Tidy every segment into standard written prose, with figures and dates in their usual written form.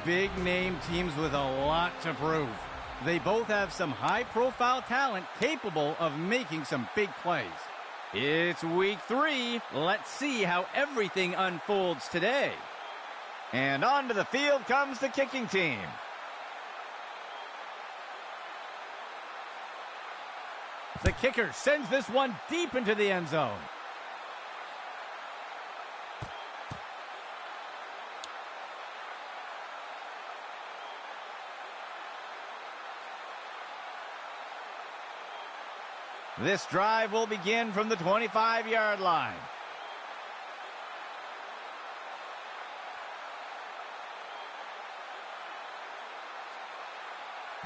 big-name teams with a lot to prove. They both have some high-profile talent capable of making some big plays. It's week 3. Let's see how everything unfolds today. And onto the field comes the kicking team. The kicker sends this one deep into the end zone. This drive will begin from the 25-yard line.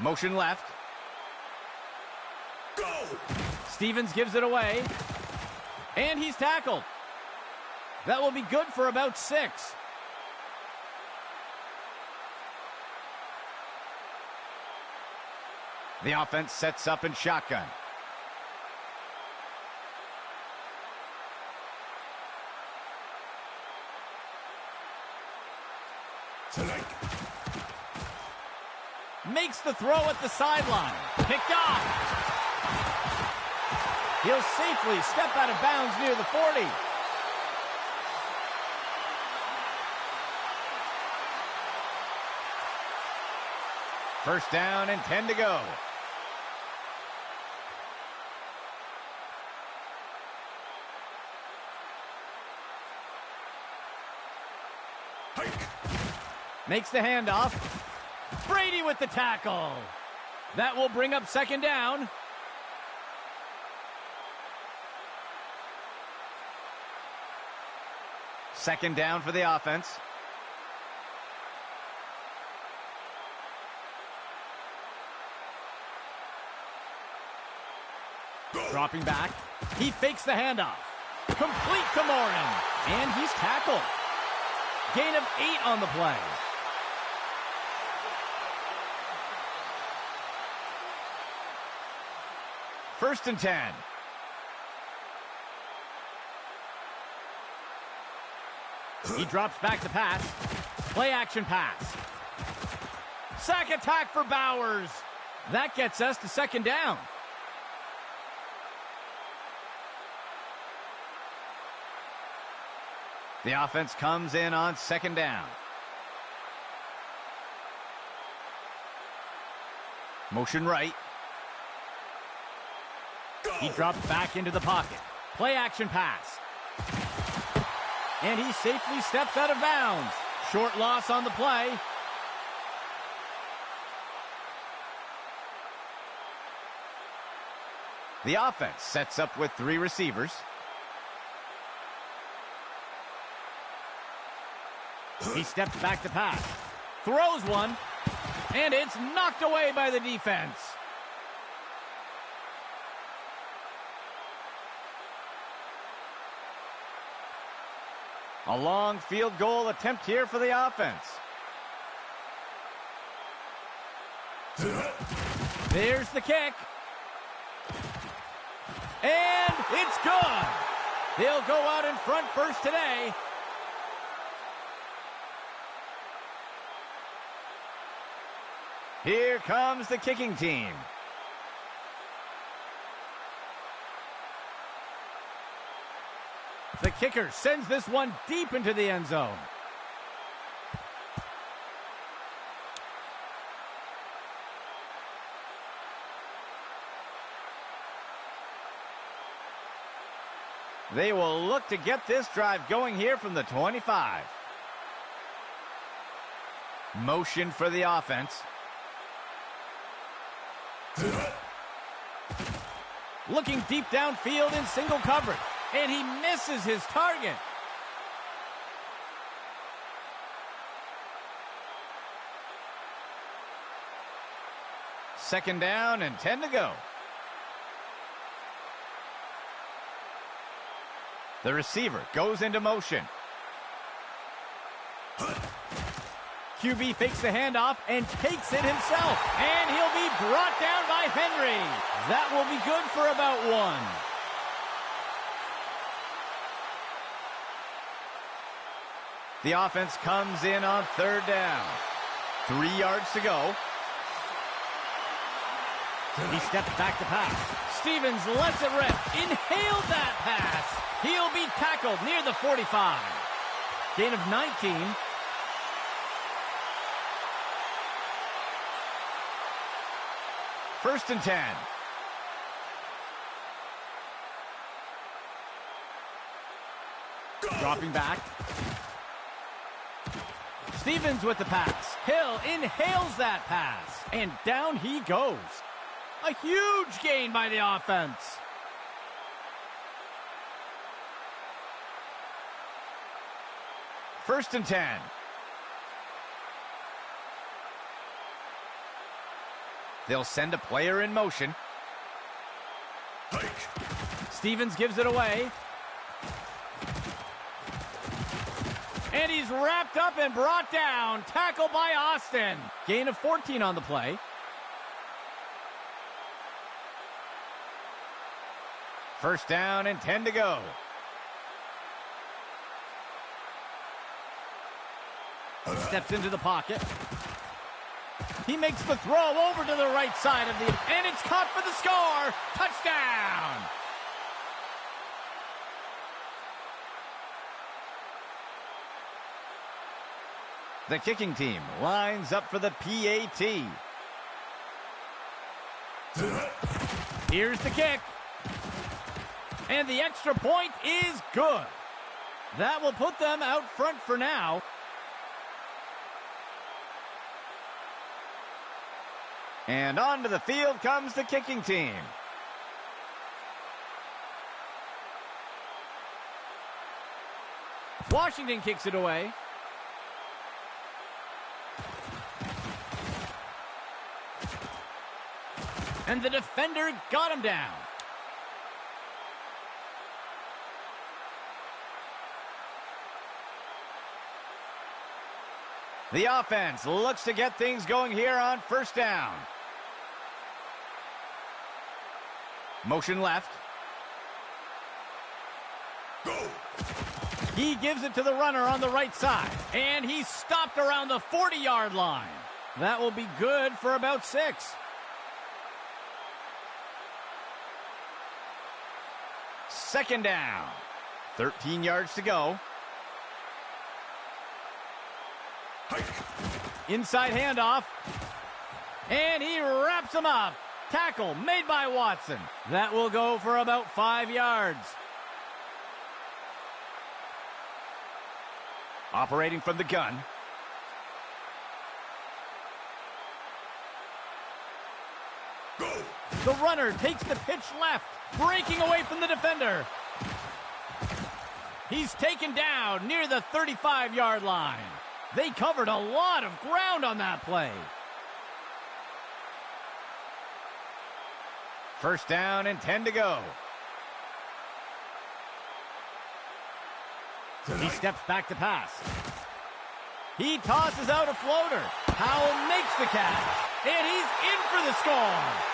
Motion left. Go! Stevens gives it away. And he's tackled. That will be good for about 6. The offense sets up in shotgun. Tonight. Makes the throw at the sideline. Picked off. He'll safely step out of bounds near the 40. First down and 10 to go. Makes the handoff. Brady with the tackle. That will bring up second down. Second down for the offense. Dropping back. He fakes the handoff. Complete to Morin. And he's tackled. Gain of 8 on the play. First and 10. He drops back to pass. Play action pass. Sack attack for Bowers. That gets us to second down. The offense comes in on second down. Motion right. He drops back into the pocket. Play action pass. And he safely steps out of bounds. Short loss on the play. The offense sets up with 3 receivers. He steps back to pass. Throws one. And it's knocked away by the defense. A long field goal attempt here for the offense. There's the kick. And it's good. They'll go out in front first today. Here comes the kicking team. The kicker sends this one deep into the end zone. They will look to get this drive going here from the 25. Motion for the offense. Looking deep downfield in single coverage. And he misses his target. Second down and 10 to go. The receiver goes into motion. QB fakes the handoff and takes it himself. And he'll be brought down by Henry. That will be good for about 1. The offense comes in on third down. 3 yards to go. He steps back to pass. Stevens lets it rip. Inhaled that pass. He'll be tackled near the 45. Gain of 19. First and 10. Dropping back. Stevens with the pass. Hill inhales that pass. And down he goes. A huge gain by the offense. First and 10. They'll send a player in motion. Stevens gives it away. And he's wrapped up and brought down. Tackle by Austin. Gain of 14 on the play. First down and 10 to go. Steps into the pocket. He makes the throw over to the right side of the... And it's caught for the score. Touchdown. The kicking team lines up for the PAT. Here's the kick. And the extra point is good. That will put them out front for now. And onto the field comes the kicking team. Washington kicks it away. And the defender got him down. The offense looks to get things going here on first down. Motion left. Go. He gives it to the runner on the right side. And he's stopped around the 40-yard line. That will be good for about 6. Second down. 13 yards to go. Inside handoff. And he wraps him up. Tackle made by Watson. That will go for about 5 yards. Operating from the gun. Go. The runner takes the pitch left, breaking away from the defender. He's taken down near the 35-yard line. They covered a lot of ground on that play. First down and 10 to go. He steps back to pass. He tosses out a floater. Powell makes the catch. And he's in for the score.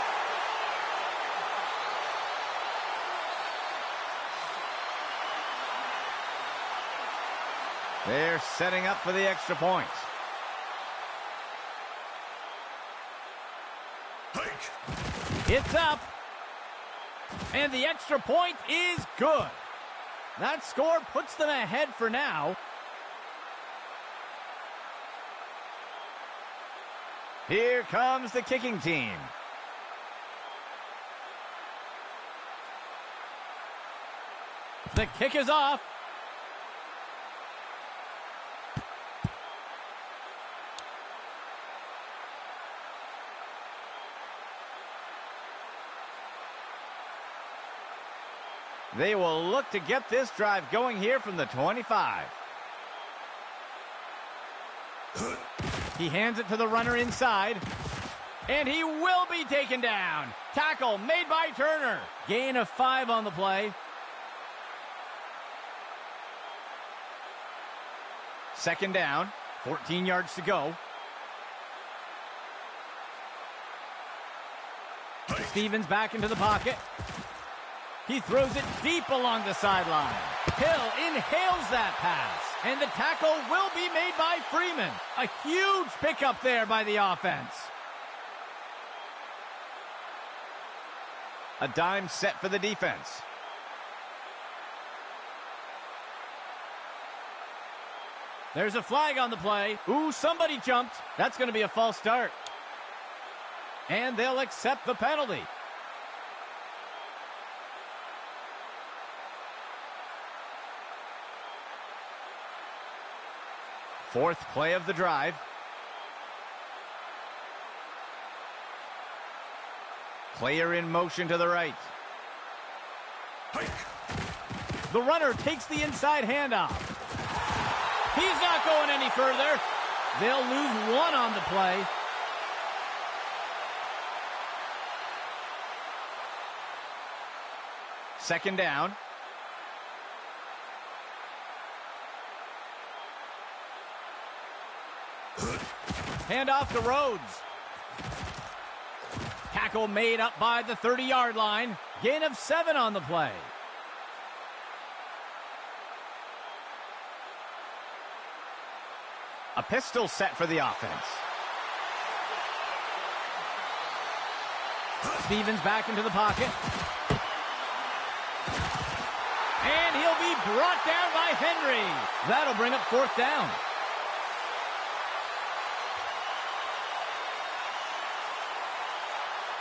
They're setting up for the extra point. It's up. And the extra point is good. That score puts them ahead for now. Here comes the kicking team. The kick is off. They will look to get this drive going here from the 25. He hands it to the runner inside. And he will be taken down. Tackle made by Turner. Gain of 5 on the play. Second down, 14 yards to go. Stevens back into the pocket. He throws it deep along the sideline. Hill inhales that pass. And the tackle will be made by Freeman. A huge pickup there by the offense. A dime set for the defense. There's a flag on the play. Ooh, somebody jumped. That's going to be a false start. And they'll accept the penalty. Fourth play of the drive. Player in motion to the right. The runner takes the inside handoff. He's not going any further. They'll lose one on the play. Second down. Handoff to Rhodes. Tackle made up by the 30-yard line. Gain of 7 on the play. A pistol set for the offense. Stevens back into the pocket. And he'll be brought down by Henry. That'll bring up fourth down.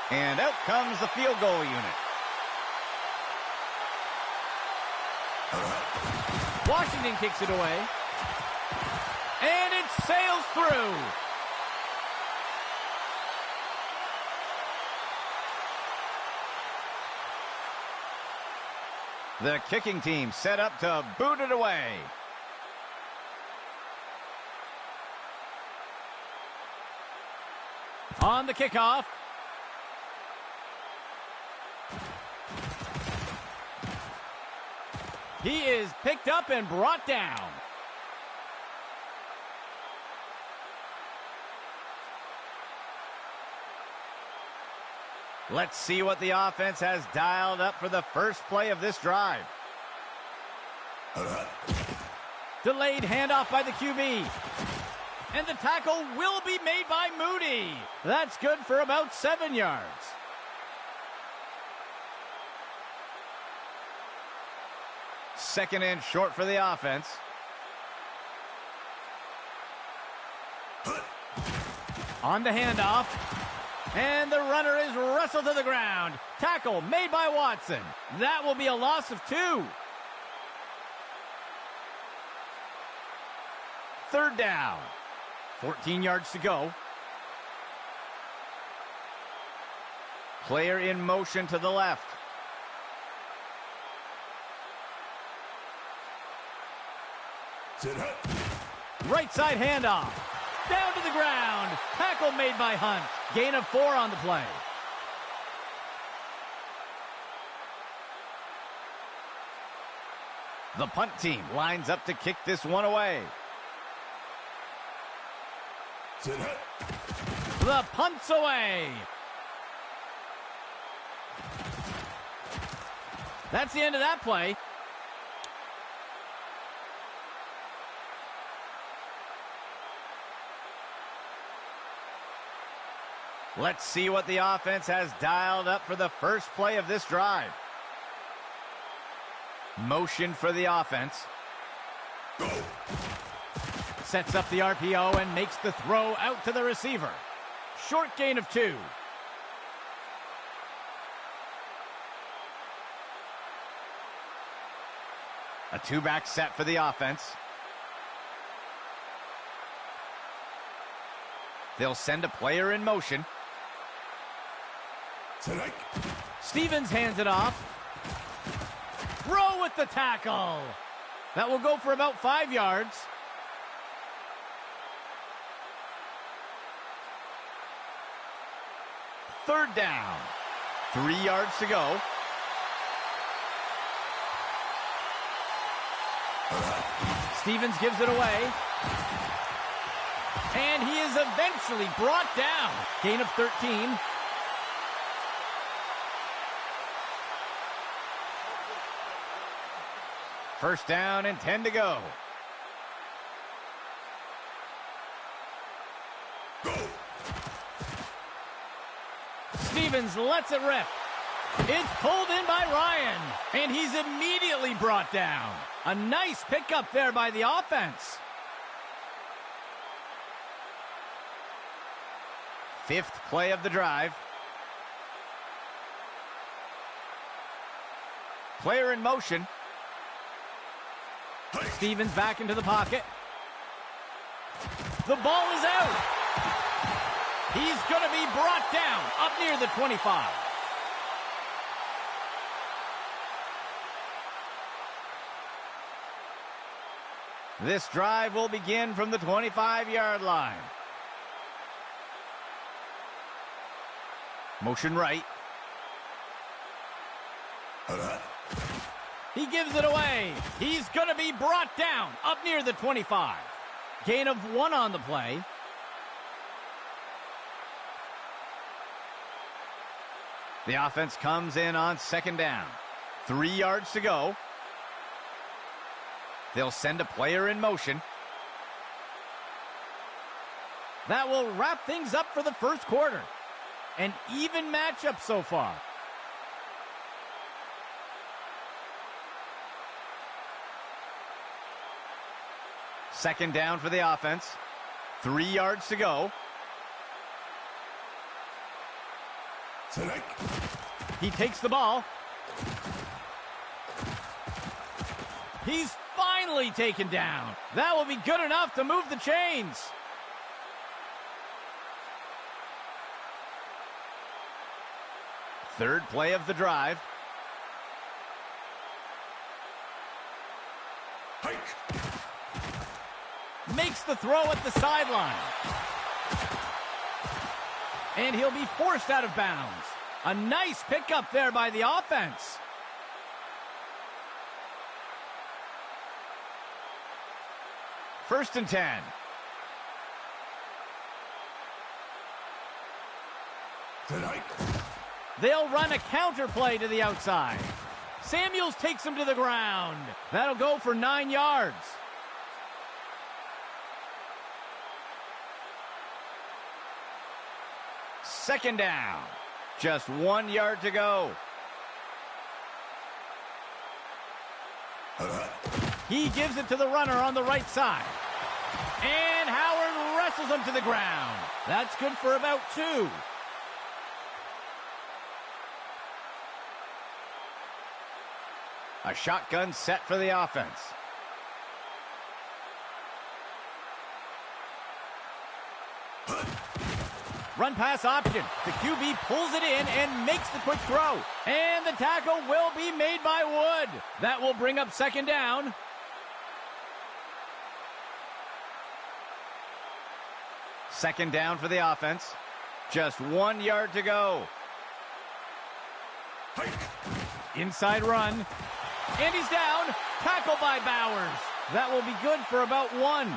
And out comes the field goal unit. Washington kicks it away. And it sails through. The kicking team set up to boot it away. On the kickoff. He is picked up and brought down. Let's see what the offense has dialed up for the first play of this drive. Delayed handoff by the QB. And the tackle will be made by Moody. That's good for about 7 yards. Second and short for the offense. On the handoff. And the runner is wrestled to the ground. Tackle made by Watson. That will be a loss of 2. Third down. 14 yards to go. Player in motion to the left. Right side handoff. Down to the ground. Tackle made by Hunt. Gain of 4 on the play. The punt team lines up to kick this one away. The punt's away. That's the end of that play. Let's see what the offense has dialed up for the first play of this drive. Motion for the offense. Go. Sets up the RPO and makes the throw out to the receiver. Short gain of 2. A 2-back set for the offense. They'll send a player in motion. Stevens hands it off. Rowe with the tackle. That will go for about 5 yards. Third down. 3 yards to go. Stevens gives it away. And he is eventually brought down. Gain of 13. First down and 10 to go. Stevens lets it rip. It's pulled in by Ryan, and he's immediately brought down. A nice pickup there by the offense. Fifth play of the drive. Player in motion. Stevens back into the pocket. The ball is out. He's going to be brought down up near the 25. This drive will begin from the 25-yard line. Motion right. He gives it away. He's going to be brought down up near the 25. Gain of 1 on the play. The offense comes in on second down. 3 yards to go. They'll send a player in motion. That will wrap things up for the first quarter. An even matchup so far. Second down for the offense. 3 yards to go. He takes the ball. He's finally taken down. That will be good enough to move the chains. Third play of the drive. Makes the throw at the sideline. And he'll be forced out of bounds. A nice pickup there by the offense. First and 10. They'll run a counter play to the outside. Samuels takes him to the ground. That'll go for 9 yards. Second down. Just 1 yard to go. He gives it to the runner on the right side. And Howard wrestles him to the ground. That's good for about 2. A shotgun set for the offense. Run pass option. The QB pulls it in and makes the quick throw. And the tackle will be made by Wood. That will bring up second down. Second down for the offense. Just 1 yard to go. Inside run. And he's down. Tackled by Bowers. That will be good for about 1.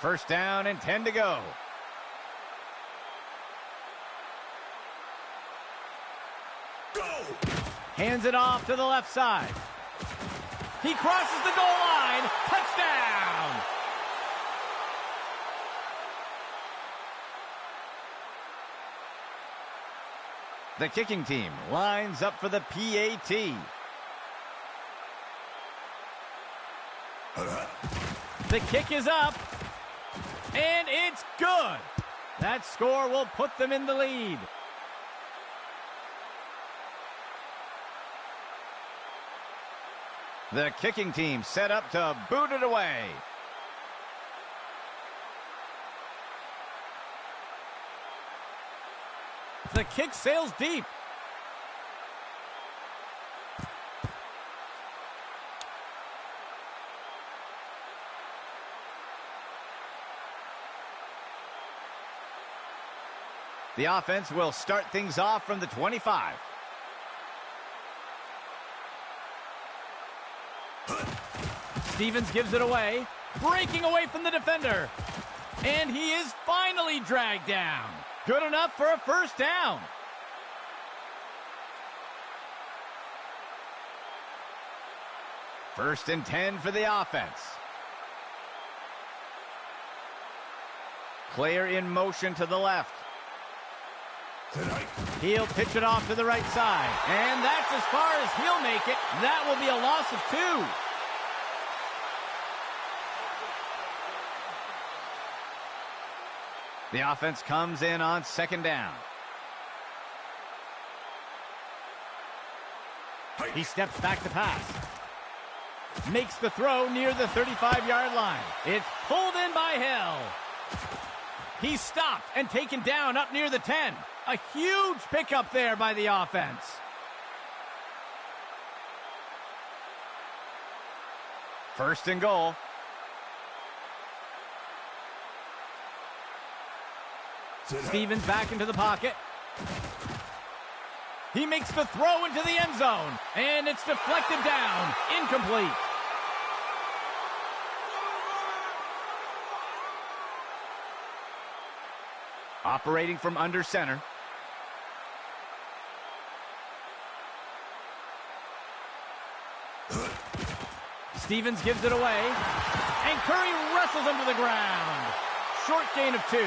First down and 10 to go. Hands it off to the left side. He crosses the goal line. Touchdown! The kicking team lines up for the PAT. The kick is up. And it's good. That score will put them in the lead. The kicking team set up to boot it away. The kick sails deep. The offense will start things off from the 25. Stevens gives it away, breaking away from the defender. And he is finally dragged down. Good enough for a first down. First and 10 for the offense. Player in motion to the left. He'll pitch it off to the right side. And that's as far as he'll make it. That will be a loss of 2. The offense comes in on second down. He steps back to pass. Makes the throw near the 35-yard line. It's pulled in by Hill. He's stopped and taken down up near the 10. A huge pickup there by the offense. First and goal. Stevens back into the pocket. He makes the throw into the end zone, and it's deflected down, incomplete. Operating from under center. Stevens gives it away, and Curry wrestles him to the ground. Short gain of 2.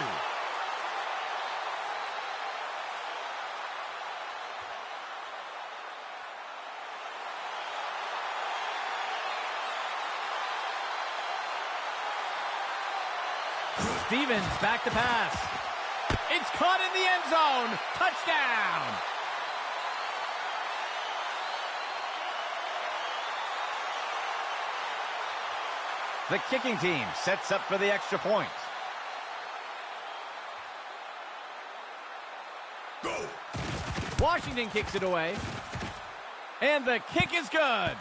Stevens back to pass. It's caught in the end zone. Touchdown. The kicking team sets up for the extra point. Go. Washington kicks it away. And the kick is good.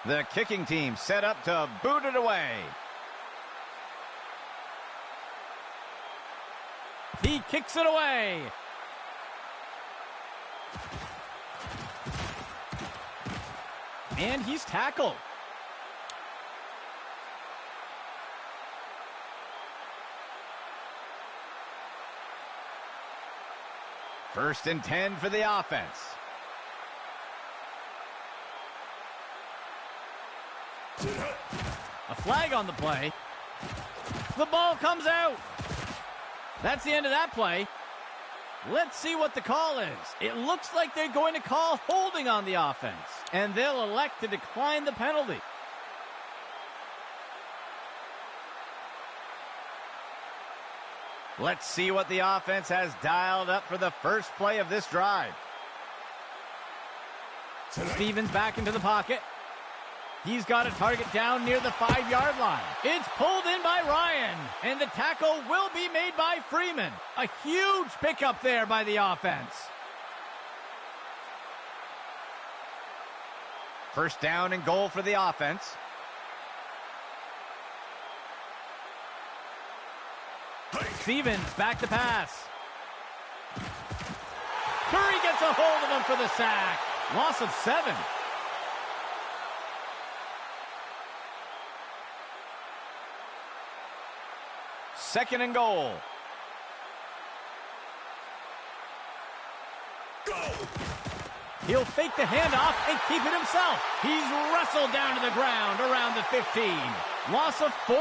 The kicking team set up to boot it away. He kicks it away. And he's tackled. First and 10 for the offense. A flag on the play. The ball comes out. That's the end of that play. Let's see what the call is. It looks like they're going to call holding on the offense, and they'll elect to decline the penalty. Let's see what the offense has dialed up for the first play of this drive. Stevens back into the pocket. He's got a target down near the 5-yard line. It's pulled in by Ryan, and the tackle will be made by Freeman. A huge pickup there by the offense. First down and goal for the offense. Stevens back to pass. Curry gets a hold of him for the sack. Loss of 7. Second and goal. Go. He'll fake the handoff and keep it himself. He's wrestled down to the ground around the 15. Loss of 4.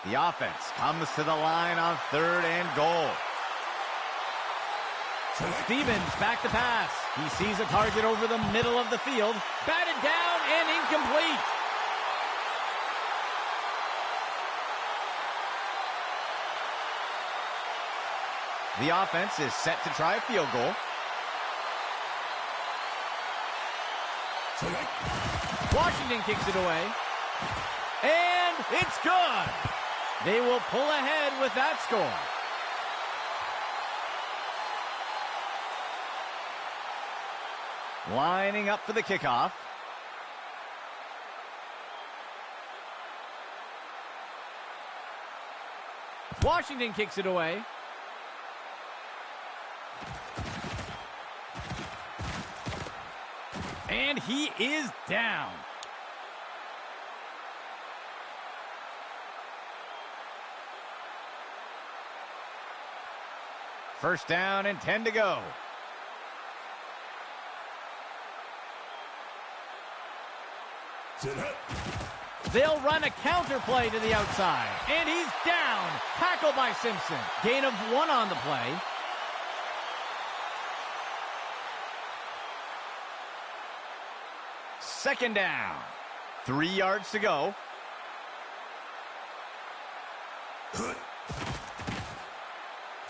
The offense comes to the line on third and goal. Stevens back to pass. He sees a target over the middle of the field. Batted down and incomplete. The offense is set to try a field goal. Washington kicks it away. And it's good. They will pull ahead with that score. Lining up for the kickoff. Washington kicks it away. And he is down. First down and 10 to go. They'll run a counter play to the outside. And he's down. Tackled by Simpson. Gain of 1 on the play. Second down. 3 yards to go.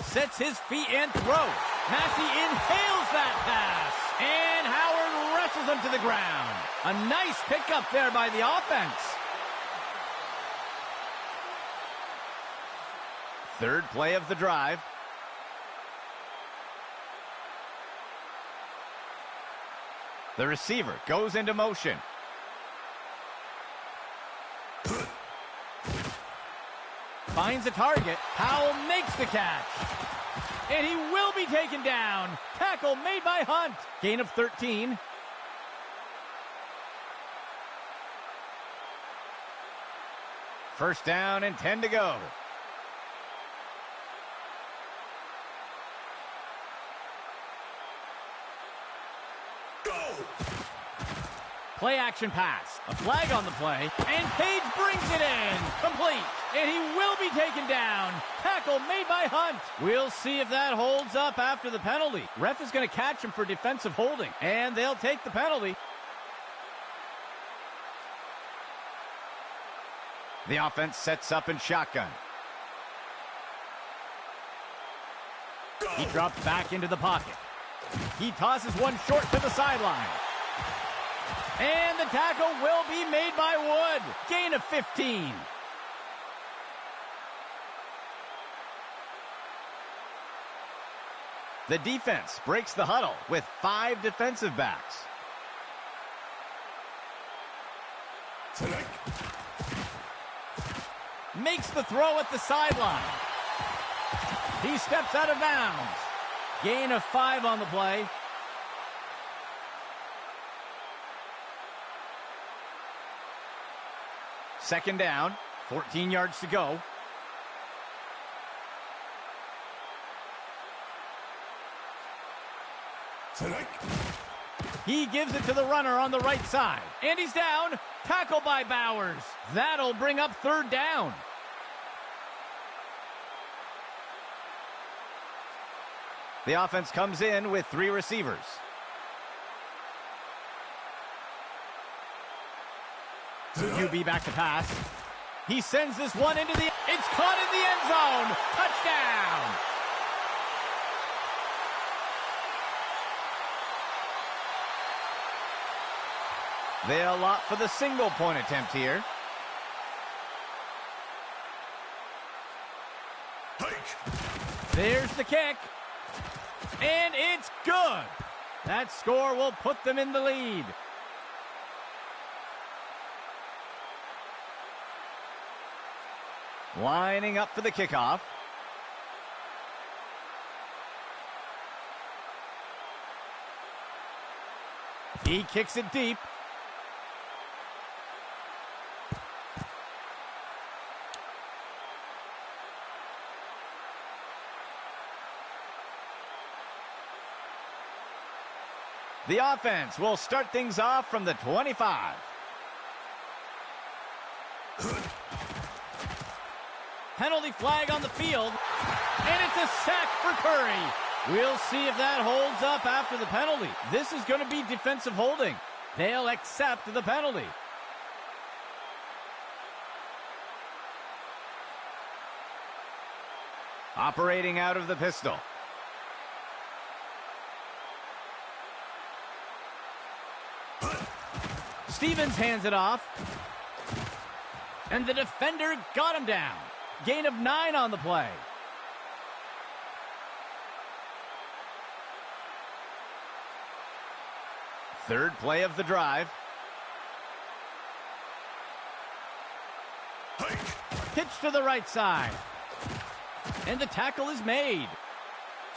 Sets his feet and throws. Massey inhales that pass. And Howard wrestles him to the ground. A nice pickup there by the offense. Third play of the drive. The receiver goes into motion. Finds a target. Powell makes the catch. And he will be taken down. Tackle made by Hunt. Gain of 13. First down and 10 to go. Play action pass. A flag on the play. And Page brings it in. Complete. And he will be taken down. Tackle made by Hunt. We'll see if that holds up after the penalty. Ref is going to catch him for defensive holding. And they'll take the penalty. The offense sets up in shotgun. He drops back into the pocket. He tosses one short to the sideline. And the tackle will be made by Wood. Gain of 15. The defense breaks the huddle with 5 defensive backs. Makes the throw at the sideline. He steps out of bounds. Gain of 5 on the play. Second down, 14 yards to go. He gives it to the runner on the right side. And he's down. Tackle by Bowers. That'll bring up third down. The offense comes in with 3 receivers. QB back to pass. He sends this one into the... It's caught in the end zone. Touchdown. They'll opt for the single point attempt here. There's the kick. And it's good. That score will put them in the lead. Lining up for the kickoff. He kicks it deep. The offense will start things off from the 25. Penalty flag on the field. And it's a sack for Curry. We'll see if that holds up after the penalty. This is going to be defensive holding. They'll accept the penalty. Operating out of the pistol. Stevens hands it off. And the defender got him down. Gain of 9 on the play. Third play of the drive. Pitch to the right side. And the tackle is made.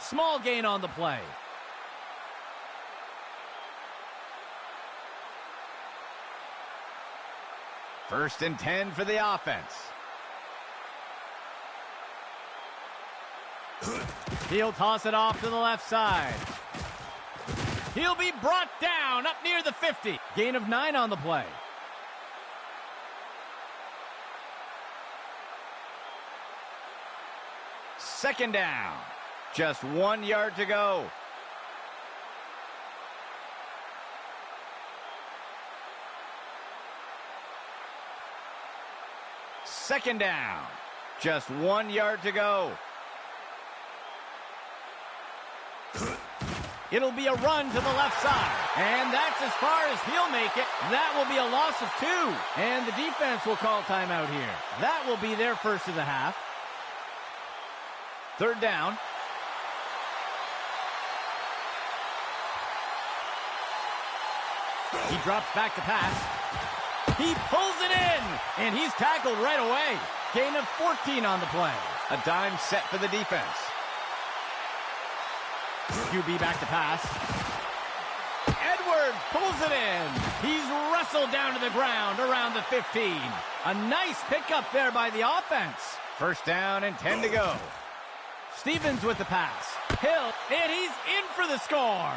Small gain on the play. First and 10 for the offense. He'll toss it off to the left side. He'll be brought down up near the 50. Gain of 9 on the play. Second down. Just 1 yard to go. Second down. Just 1 yard to go. It'll be a run to the left side. And that's as far as he'll make it. That will be a loss of 2. And the defense will call timeout here. That will be their first of the half. Third down. He drops back to pass. He pulls it in. And he's tackled right away. Gain of 14 on the play. A dime set for the defense. QB back to pass. Edwards pulls it in. He's wrestled down to the ground around the 15. A nice pickup there by the offense. First down and 10 to go. Stevens with the pass. Hill, and he's in for the score.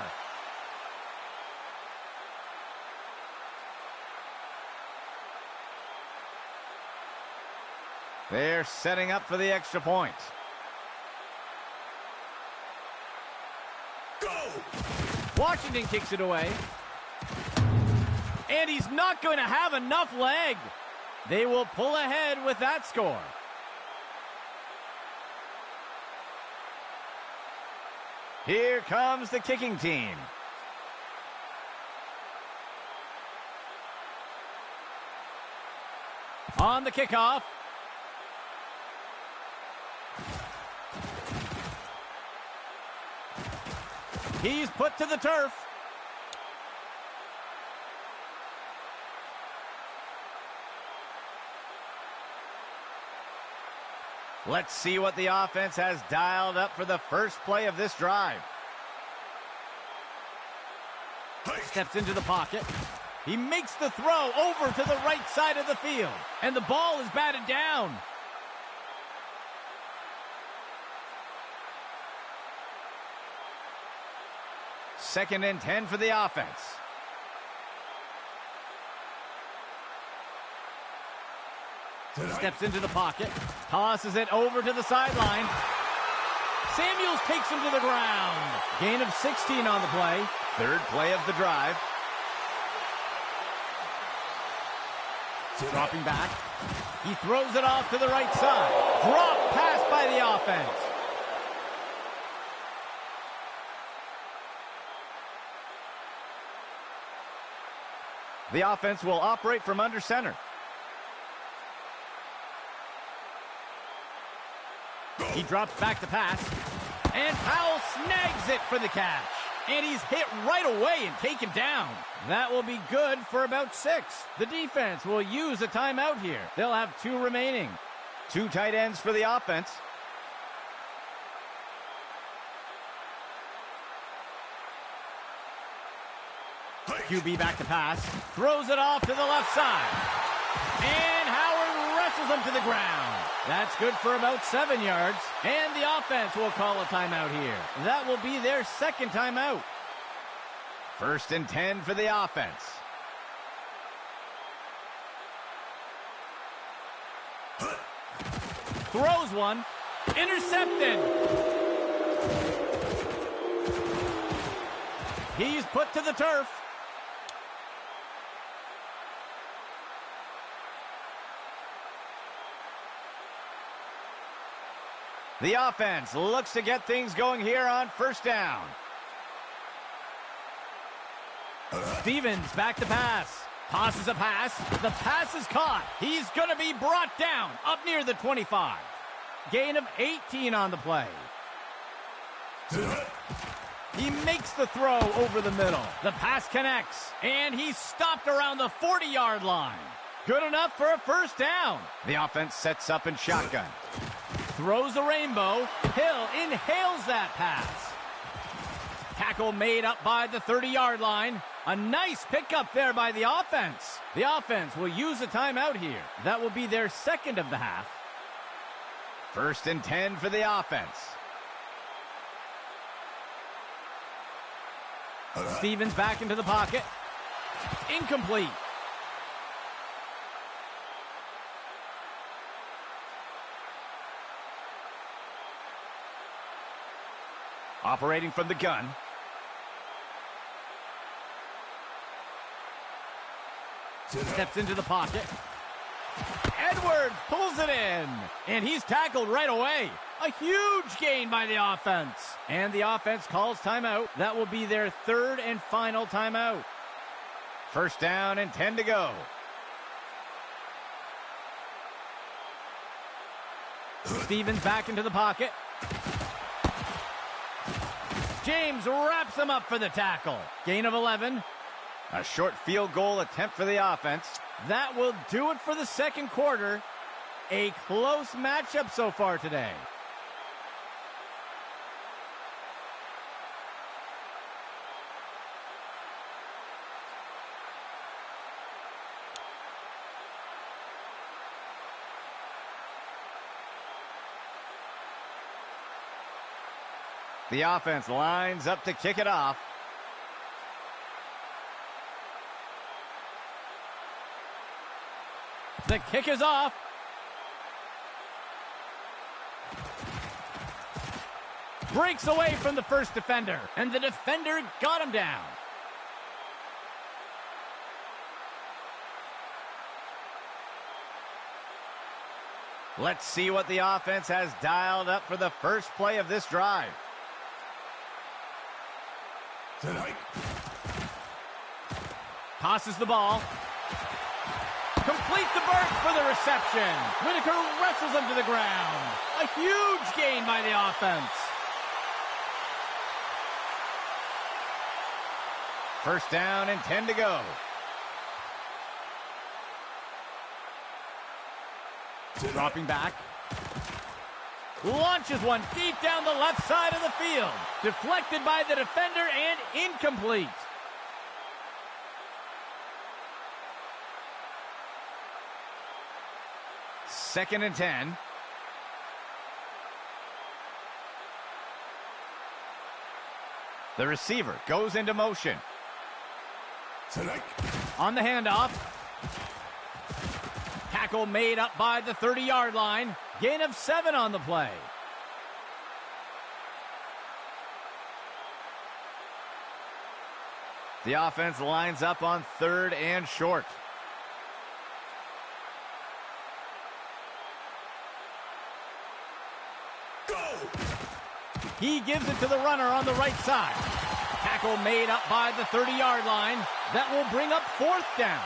They're setting up for the extra point. Washington kicks it away. And he's not going to have enough leg. They will pull ahead with that score. Here comes the kicking team. On the kickoff. He's put to the turf. Let's see what the offense has dialed up for the first play of this drive. Steps into the pocket. He makes the throw over to the right side of the field. And the ball is batted down. Second and 10 for the offense. Steps into the pocket. Tosses it over to the sideline. Samuels takes him to the ground. Gain of 16 on the play. Third play of the drive. Dropping back. He throws it off to the right side. Drop pass by the offense. The offense will operate from under center. He drops back to pass. And Powell snags it for the catch. And he's hit right away and taken down. That will be good for about 6. The defense will use a timeout here. They'll have 2 remaining. 2 tight ends for the offense. QB back to pass. Throws it off to the left side. And Howard wrestles him to the ground. That's good for about 7 yards. And the offense will call a timeout here. That will be their second timeout. First and 10 for the offense. Throws one. Intercepted. He's put to the turf. The offense looks to get things going here on first down. Stevens back to pass. Tosses a pass. The pass is caught. He's going to be brought down up near the 25. Gain of 18 on the play. He makes the throw over the middle. The pass connects. And he's stopped around the 40-yard line. Good enough for a first down. The offense sets up in shotgun. Throws a rainbow. Hill inhales that pass. Tackle made up by the 30-yard line. A nice pickup there by the offense. The offense will use a timeout here. That will be their second of the half. First and 10 for the offense. Stevens back into the pocket. Incomplete. Operating from the gun. Steps into the pocket. Edwards pulls it in. And he's tackled right away. A huge gain by the offense. And the offense calls timeout. That will be their third and final timeout. First down and 10 to go. Stevens back into the pocket. James wraps him up for the tackle. Gain of 11. A short field goal attempt for the offense. That will do it for the second quarter. A close matchup so far today. The offense lines up to kick it off. The kick is off. Breaks away from the first defender, and the defender got him down. Let's see what the offense has dialed up for the first play of this drive. Tosses the ball. Complete the burst for the reception. Whitaker wrestles him to the ground. A huge gain by the offense. First down and 10 to go. Dropping back. Launches one deep down the left side of the field. Deflected by the defender and incomplete. Second and 10. The receiver goes into motion. On the handoff. Tackle made up by the 30-yard line. Gain of 7 on the play. The offense lines up on third and short. He gives it to the runner on the right side. Tackle made up by the 30-yard line. That will bring up fourth down.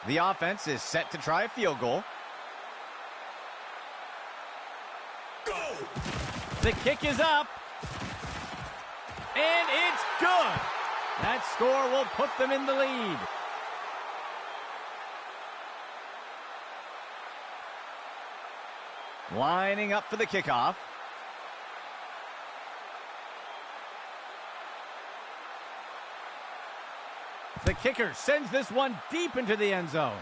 The offense is set to try a field goal. The kick is up. And it's good. That score will put them in the lead. Lining up for the kickoff. The kicker sends this one deep into the end zone.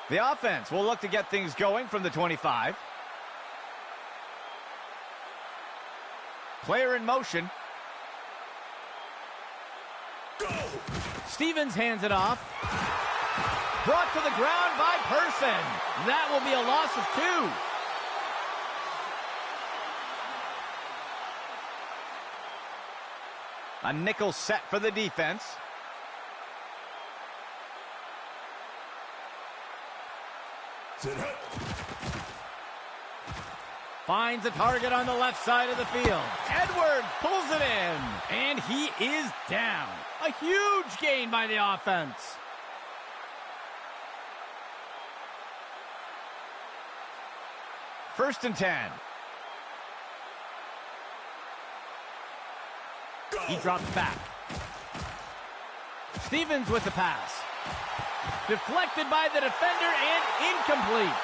The offense will look to get things going from the 25. Player in motion. Stevens hands it off. Brought to the ground by Person. That will be a loss of 2. A nickel set for the defense. Finds a target on the left side of the field. Edwards pulls it in. And he is down. A huge gain by the offense. First and 10. He drops back. Stevens with the pass. Deflected by the defender and incomplete.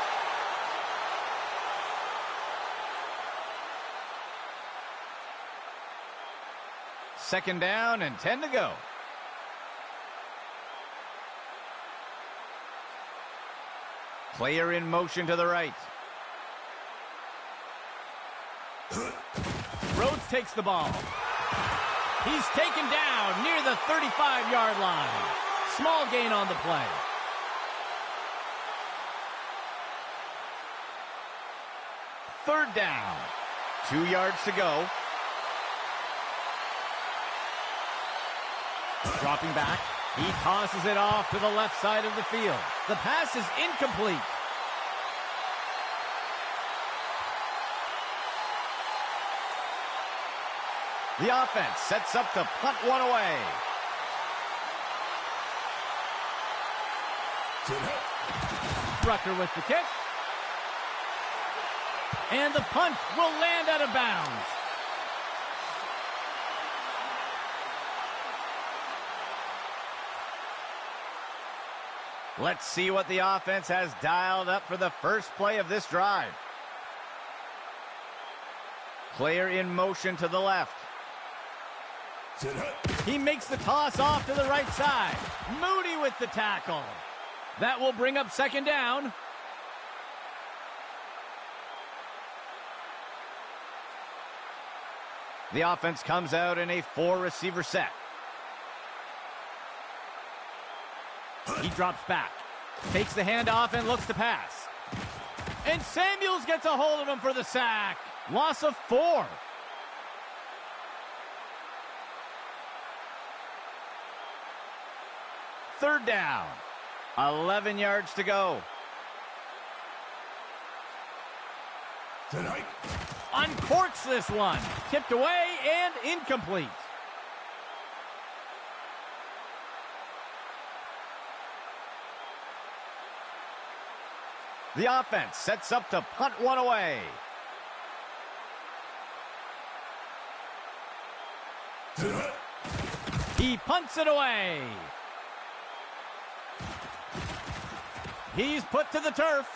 2nd down and 10 to go. Player in motion to the right. Rhodes takes the ball. He's taken down near the 35-yard line. Small gain on the play. Third down. 2 yards to go. Dropping back. He tosses it off to the left side of the field. The pass is incomplete. The offense sets up to punt one away. Rucker with the kick. And the punt will land out of bounds. Let's see what the offense has dialed up for the first play of this drive. Player in motion to the left. He makes the toss off to the right side. Moody with the tackle. That will bring up 2nd down. The offense comes out in a 4-receiver set. He drops back. Takes the handoff and looks to pass. And Samuels gets a hold of him for the sack. Loss of 4. Third down. 11 yards to go. Uncorks this one. Tipped away and incomplete. The offense sets up to punt one away. He punts it away. He's put to the turf.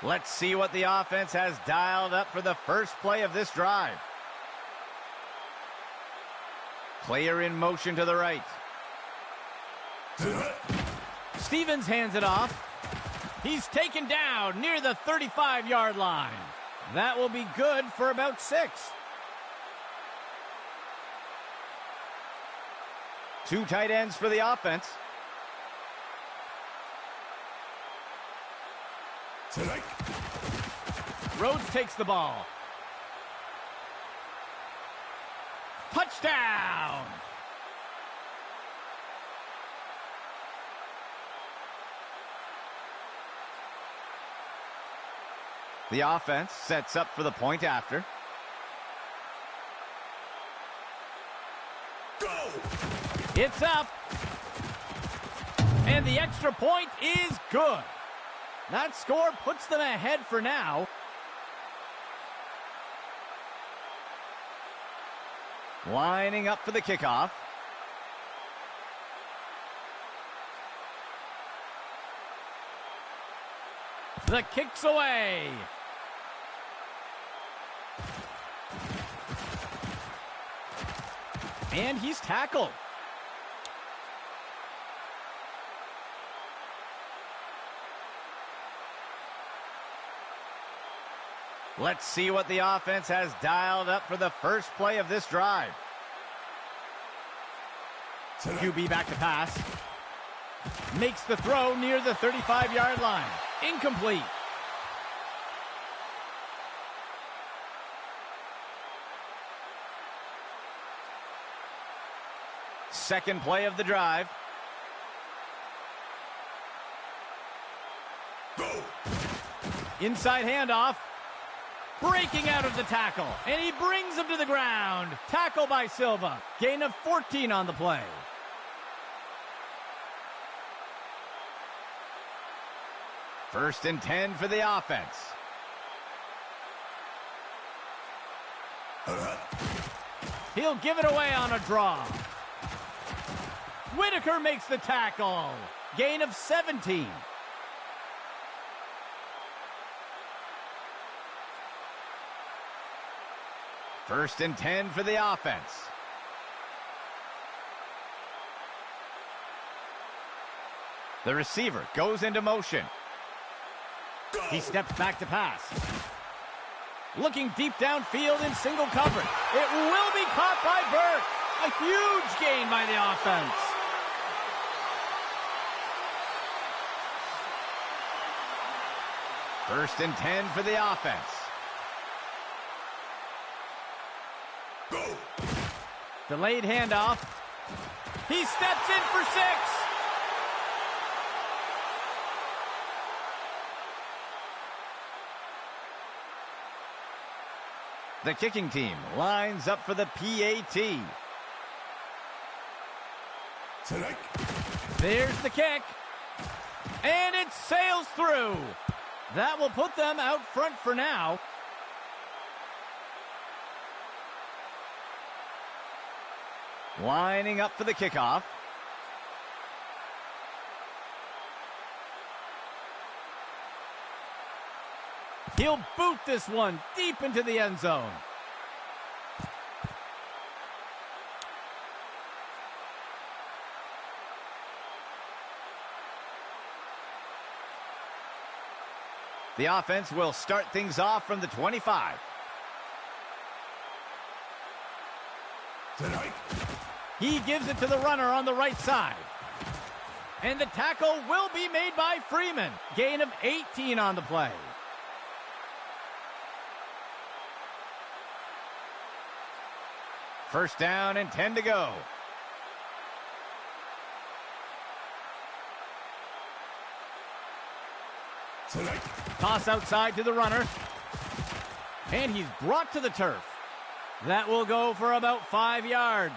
Let's see what the offense has dialed up for the first play of this drive. Player in motion to the right. Stevens hands it off. He's taken down near the 35-yard line. That will be good for about 6. 2 tight ends for the offense. Rhodes takes the ball. Touchdown! The offense sets up for the point after. Go! It's up. And the extra point is good. That score puts them ahead for now. Lining up for the kickoff. The kick's away. And he's tackled. Let's see what the offense has dialed up for the first play of this drive. QB back to pass. Makes the throw near the 35-yard line. Incomplete. Second play of the drive. Go. Inside handoff. Breaking out of the tackle. And he brings him to the ground. Tackle by Silva. Gain of 14 on the play. First and 10 for the offense. He'll give it away on a draw. Whitaker makes the tackle. Gain of 17. First and 10 for the offense. The receiver goes into motion. He steps back to pass. Looking deep downfield in single coverage. It will be caught by Burke. A huge gain by the offense. First and 10 for the offense. Delayed handoff. He steps in for 6. The kicking team lines up for the PAT. There's the kick. And it sails through. That will put them out front for now. Lining up for the kickoff. He'll boot this one deep into the end zone. The offense will start things off from the 25. He gives it to the runner on the right side. And the tackle will be made by Freeman. Gain of 18 on the play. First down and 10 to go. Toss outside to the runner. And he's brought to the turf. That will go for about 5 yards.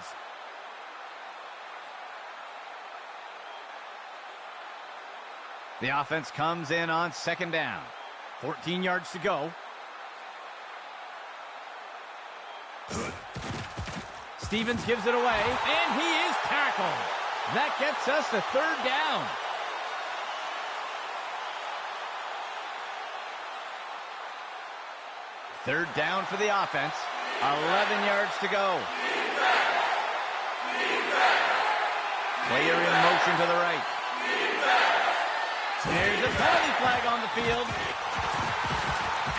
The offense comes in on second down. 14 yards to go. Stevens gives it away, and he is tackled. That gets us to third down. Third down for the offense. 11 yards to go. Player in motion to the right. There's a penalty flag on the field.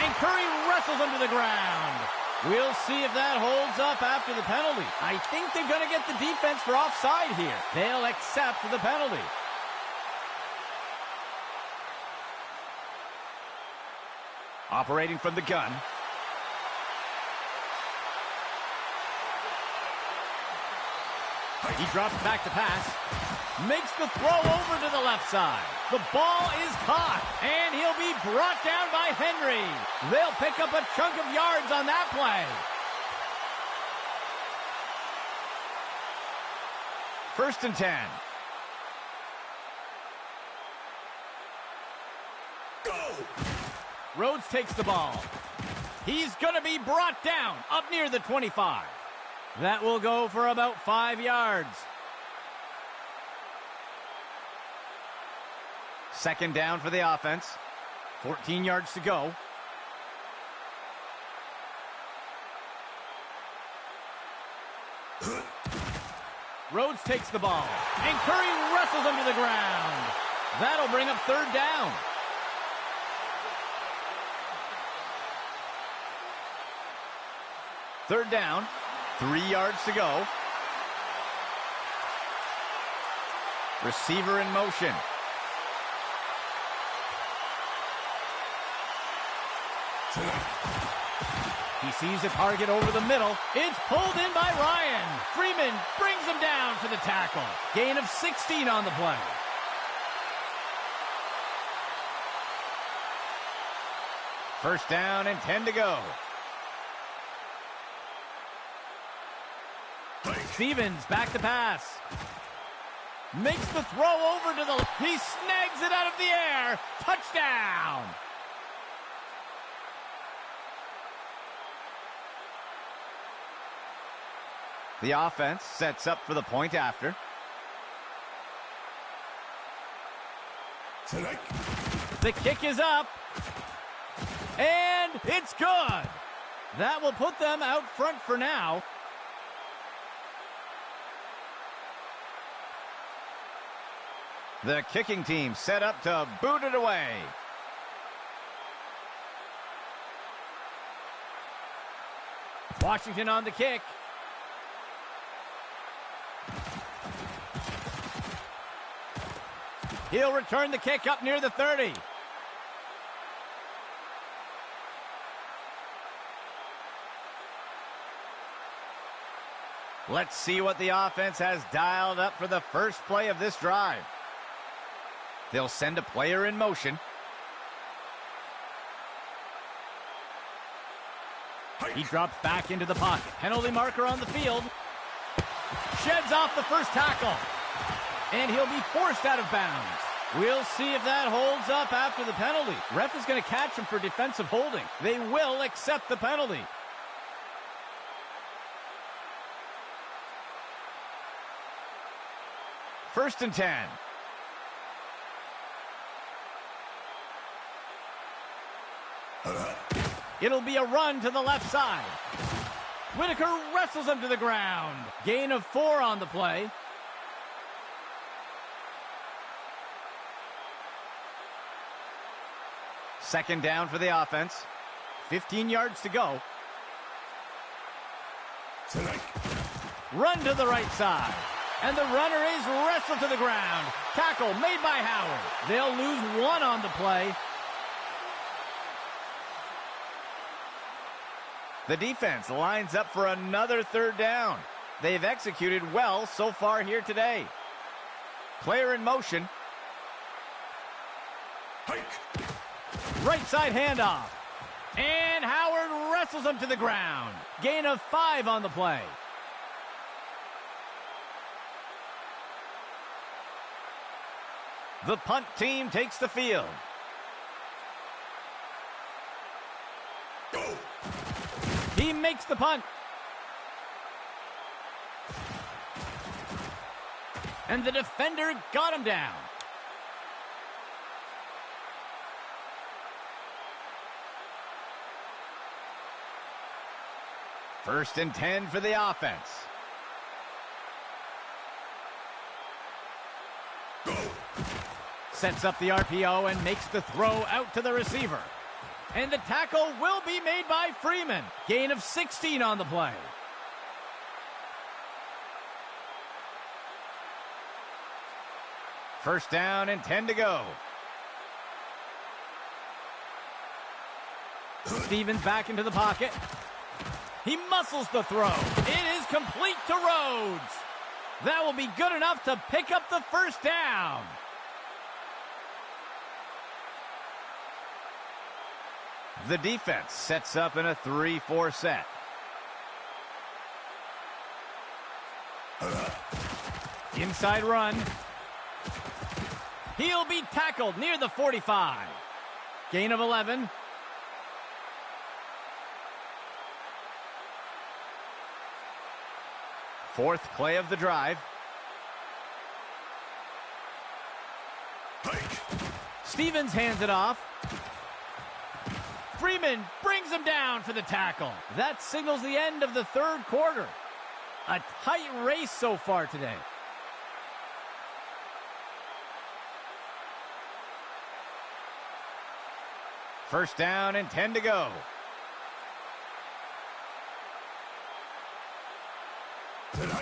And Curry wrestles him to the ground. We'll see if that holds up after the penalty. I think they're going to get the defense for offside here. They'll accept the penalty. Operating from the gun. He drops back to pass. Makes the throw over to the left side. The ball is caught, and he'll be brought down by Henry. They'll pick up a chunk of yards on that play. First and 10. Rhodes takes the ball. He's going to be brought down up near the 25. That will go for about 5 yards. Second down for the offense. 14 yards to go. Rhodes takes the ball. And Curry wrestles him to the ground. That'll bring up third down. Third down. 3 yards to go. Receiver in motion. He sees a target over the middle. It's pulled in by Ryan. Freeman brings him down for the tackle. Gain of 16 on the play. First down and 10 to go. Stevens back to pass. Makes the throw over to the... He snags it out of the air. Touchdown. The offense sets up for the point after. The kick is up. And it's good. That will put them out front for now. The kicking team set up to boot it away. Washington on the kick. He'll return the kick up near the 30. Let's see what the offense has dialed up for the first play of this drive. They'll send a player in motion. He drops back into the pocket. Penalty marker on the field. Sheds off the first tackle. And he'll be forced out of bounds. We'll see if that holds up after the penalty. Ref is going to catch him for defensive holding. They will accept the penalty. First and 10. It'll be a run to the left side. Whitaker wrestles him to the ground. Gain of 4 on the play. Second down for the offense. 15 yards to go. Run to the right side. And the runner is wrestled to the ground. Tackle made by Howard. They'll lose 1 on the play. The defense lines up for another third down. They've executed well so far here today. Player in motion. Right side handoff. And Howard wrestles him to the ground. Gain of 5 on the play. The punt team takes the field. He makes the punt. And the defender got him down. First and 10 for the offense. Sets up the RPO and makes the throw out to the receiver. And the tackle will be made by Freeman. Gain of 16 on the play. First down and 10 to go. Stevens back into the pocket. He muscles the throw. It is complete to Rhodes. That will be good enough to pick up the first down. The defense sets up in a 3-4 set. Inside run. He'll be tackled near the 45. Gain of 11. Fourth play of the drive. Stevens hands it off. Freeman brings him down for the tackle. That signals the end of the third quarter. A tight race so far today. First down and 10 to go.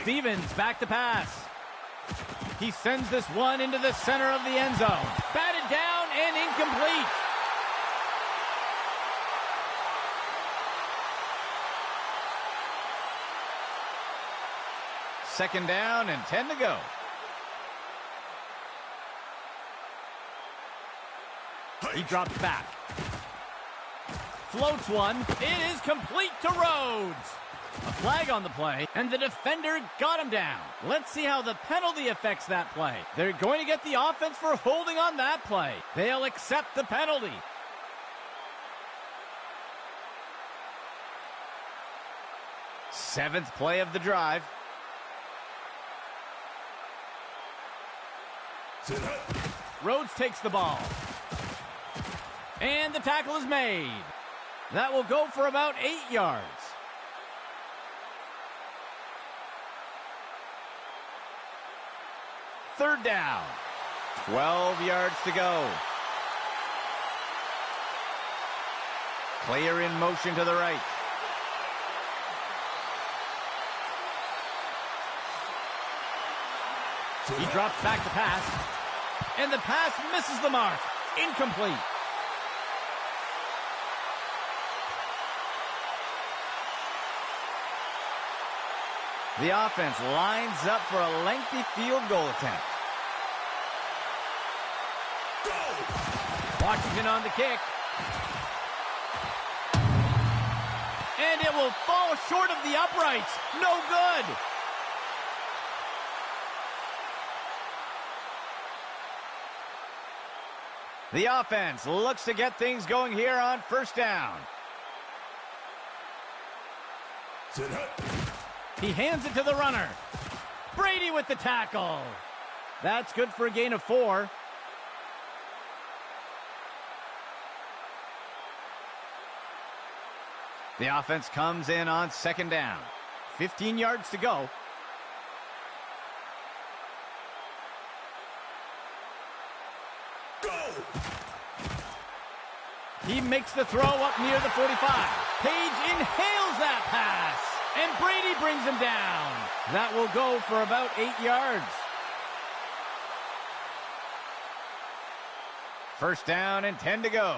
Stevens back to pass. He sends this one into the center of the end zone. Batted down and incomplete. Second down and 10 to go. He drops back. Floats one. It is complete to Rhodes. A flag on the play, and the defender got him down. Let's see how the penalty affects that play. They're going to get the offense for holding on that play. They'll accept the penalty. Seventh play of the drive. Rhodes takes the ball. And the tackle is made. That will go for about 8 yards. Third down. 12 yards to go. Player in motion to the right. He drops back to pass. And the pass misses the mark. Incomplete. The offense lines up for a lengthy field goal attempt. Washington on the kick. And it will fall short of the uprights. No good. The offense looks to get things going here on first down. He hands it to the runner. Brady with the tackle. That's good for a gain of 4. The offense comes in on second down. 15 yards to go. He makes the throw up near the 45. Page inhales that pass. And Brady brings him down. That will go for about 8 yards. First down and 10 to go.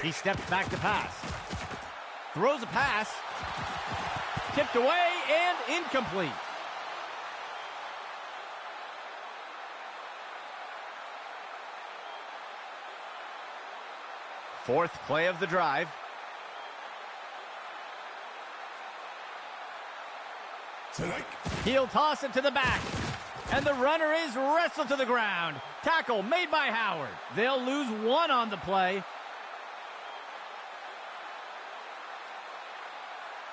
He steps back to pass. Throws a pass. Tipped away and incomplete. Fourth play of the drive. He'll toss it to the back. And the runner is wrestled to the ground. Tackle made by Howard. They'll lose 1 on the play.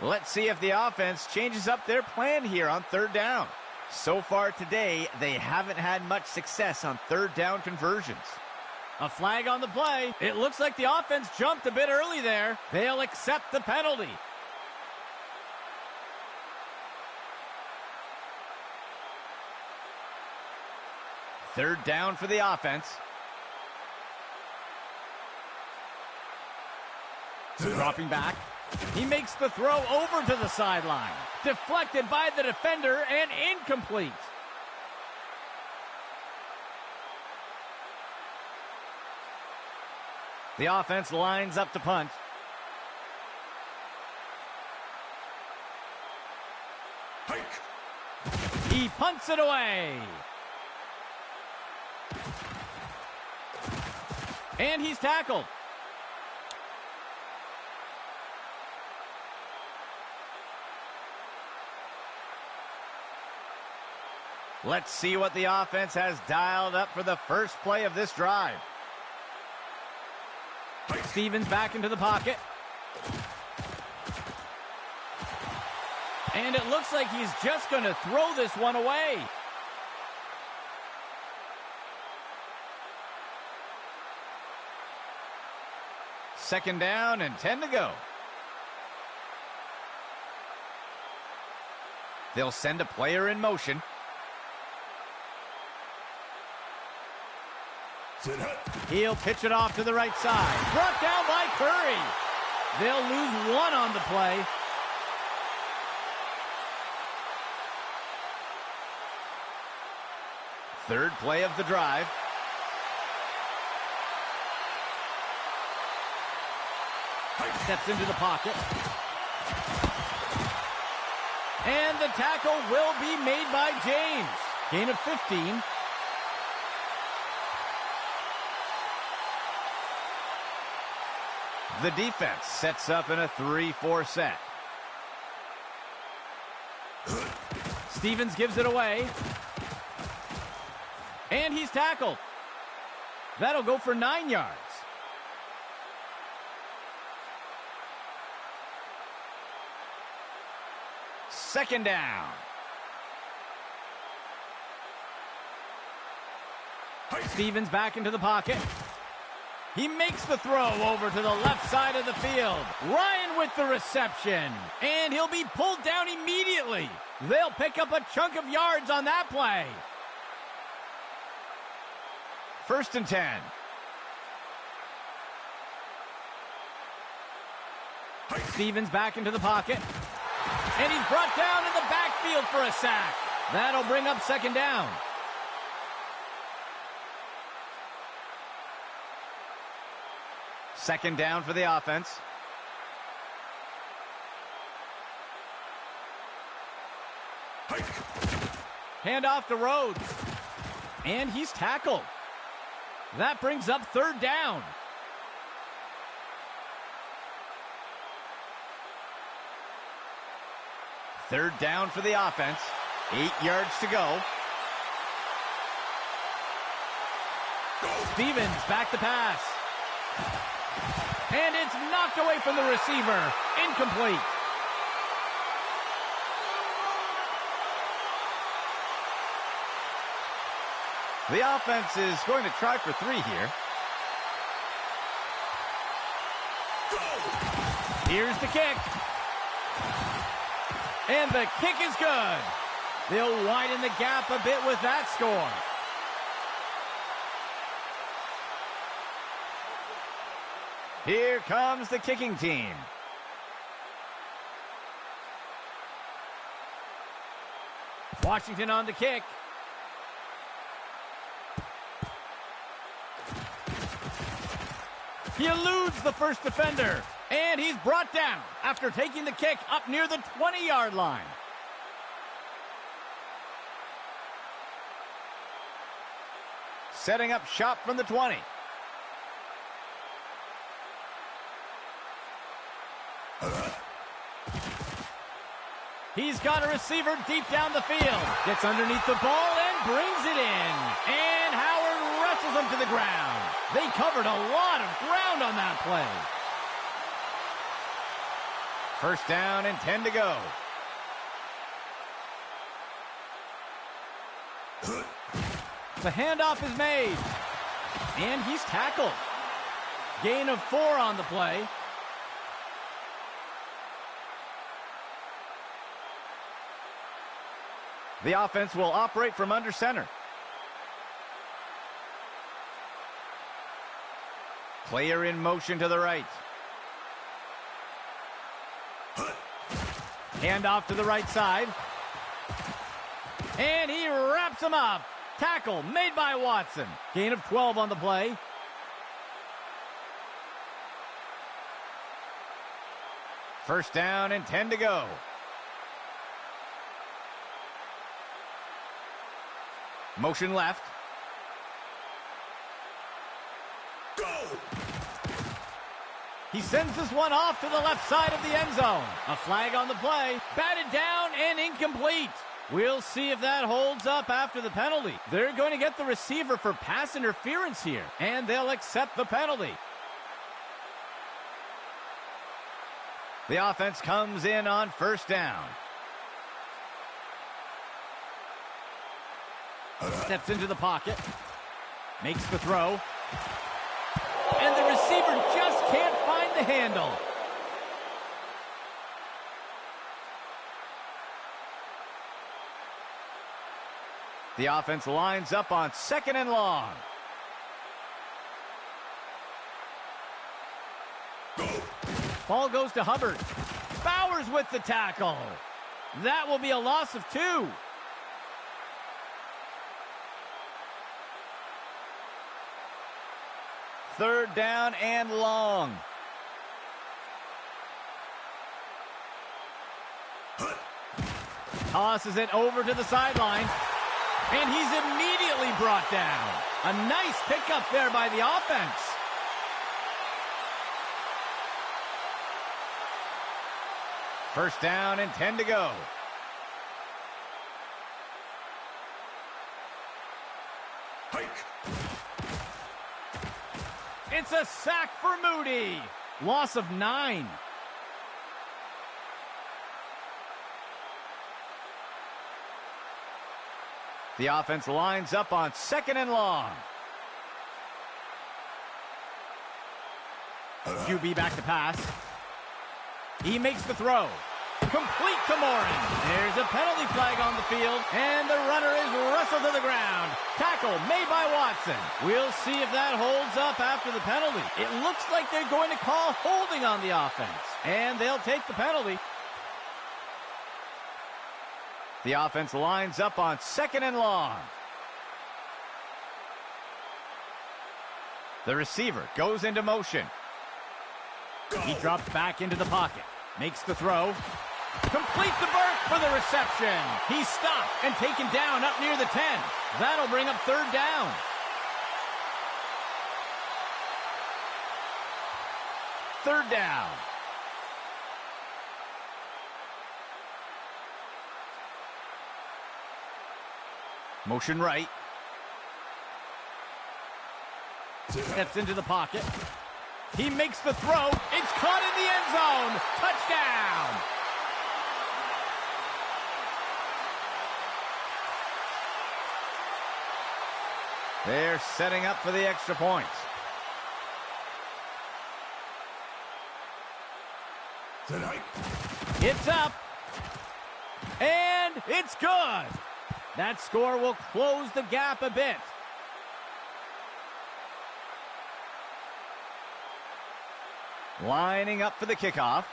Let's see if the offense changes up their plan here on third down. So far today, they haven't had much success on third down conversions. A flag on the play. It looks like the offense jumped a bit early there. They'll accept the penalty. Third down for the offense. Dropping back. He makes the throw over to the sideline. Deflected by the defender and incomplete. The offense lines up to punt. He punts it away. And he's tackled. Let's see what the offense has dialed up for the first play of this drive. Stevens back into the pocket. And it looks like he's just going to throw this one away. Second down and 10 to go. They'll send a player in motion. He'll pitch it off to the right side. Brought down by Curry. They'll lose 1 on the play. Third play of the drive. Steps into the pocket. And the tackle will be made by James. Gain of 15. The defense sets up in a 3-4 set. Stevens gives it away. And he's tackled. That'll go for 9 yards. Second down. Stevens back into the pocket. He makes the throw over to the left side of the field. Ryan with the reception. And he'll be pulled down immediately. They'll pick up a chunk of yards on that play. 1st and 10. Stevens back into the pocket. And he's brought down in the backfield for a sack. That'll bring up 2nd down. Second down for the offense. Hand off to Rhodes. And he's tackled. That brings up 3rd down. Third down for the offense. 8 yards to go. Stevens back to pass. And it's knocked away from the receiver. Incomplete. The offense is going to try for 3 here. Here's the kick. And the kick is good. They'll widen the gap a bit with that score. Here comes the kicking team. Washington on the kick. He eludes the first defender. And he's brought down after taking the kick up near the 20-yard line. Setting up shop from the 20. He's got a receiver deep down the field. Gets underneath the ball and brings it in. And Howard wrestles him to the ground. They covered a lot of ground on that play. 1st down and 10 to go. The handoff is made. And he's tackled. Gain of 4 on the play. The offense will operate from under center. Player in motion to the right. Handoff to the right side. And he wraps him up. Tackle made by Watson. Gain of 12 on the play. First down and 10 to go. Motion left. He sends this one off to the left side of the end zone. A flag on the play. Batted down and incomplete. We'll see if that holds up after the penalty. They're going to get the receiver for pass interference here, and they'll accept the penalty. The offense comes in on first down. Steps into the pocket. Makes the throw. And the receiver just can't find the handle. The offense lines up on 2nd and long. Ball goes to Hubbard. Bowers with the tackle. That will be a loss of 2. Third down and long. Tosses it over to the sideline. And he's immediately brought down. A nice pickup there by the offense. First down and 10 to go. It's a sack for Moody. Loss of 9. The offense lines up on 2nd and long. QB back to pass. He makes the throw. Complete to Morin. There's a penalty flag on the field, and the runner is wrestled to the ground. Tackle made by Watson. We'll see if that holds up after the penalty. It looks like they're going to call holding on the offense, and they'll take the penalty. The offense lines up on 2nd and long. The receiver goes into motion. He drops back into the pocket. Makes the throw. Complete the Burke for the reception. He's stopped and taken down up near the 10. That'll bring up 3rd down. Third down. Motion right. Steps into the pocket. He makes the throw. It's caught in the end zone. Touchdown. They're setting up for the extra points. It's up. And it's good. That score will close the gap a bit. Lining up for the kickoff.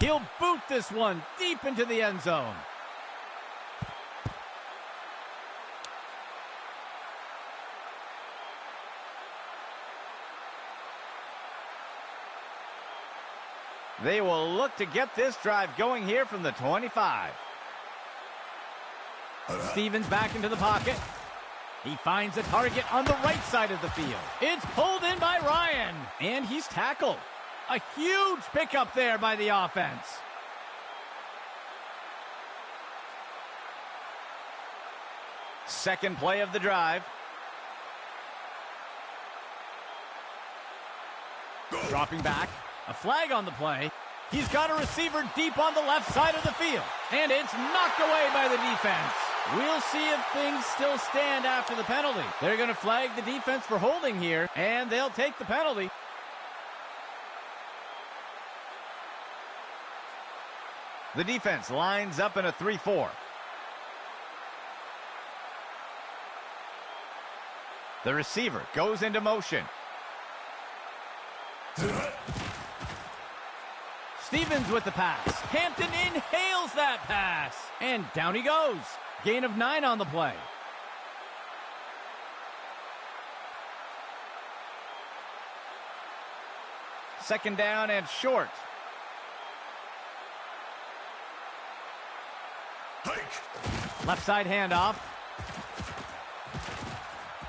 He'll boot this one deep into the end zone. They will look to get this drive going here from the 25. Stevens back into the pocket. He finds a target on the right side of the field. It's pulled in by Ryan, and he's tackled. A huge pickup there by the offense. Second play of the drive. Dropping back. A flag on the play. He's got a receiver deep on the left side of the field. And it's knocked away by the defense. We'll see if things still stand after the penalty. They're going to flag the defense for holding here, and they'll take the penalty. The defense lines up in a 3-4. The receiver goes into motion. Stevens with the pass. Hampton inhales that pass. And down he goes. Gain of 9 on the play. Second down and short. Left side handoff.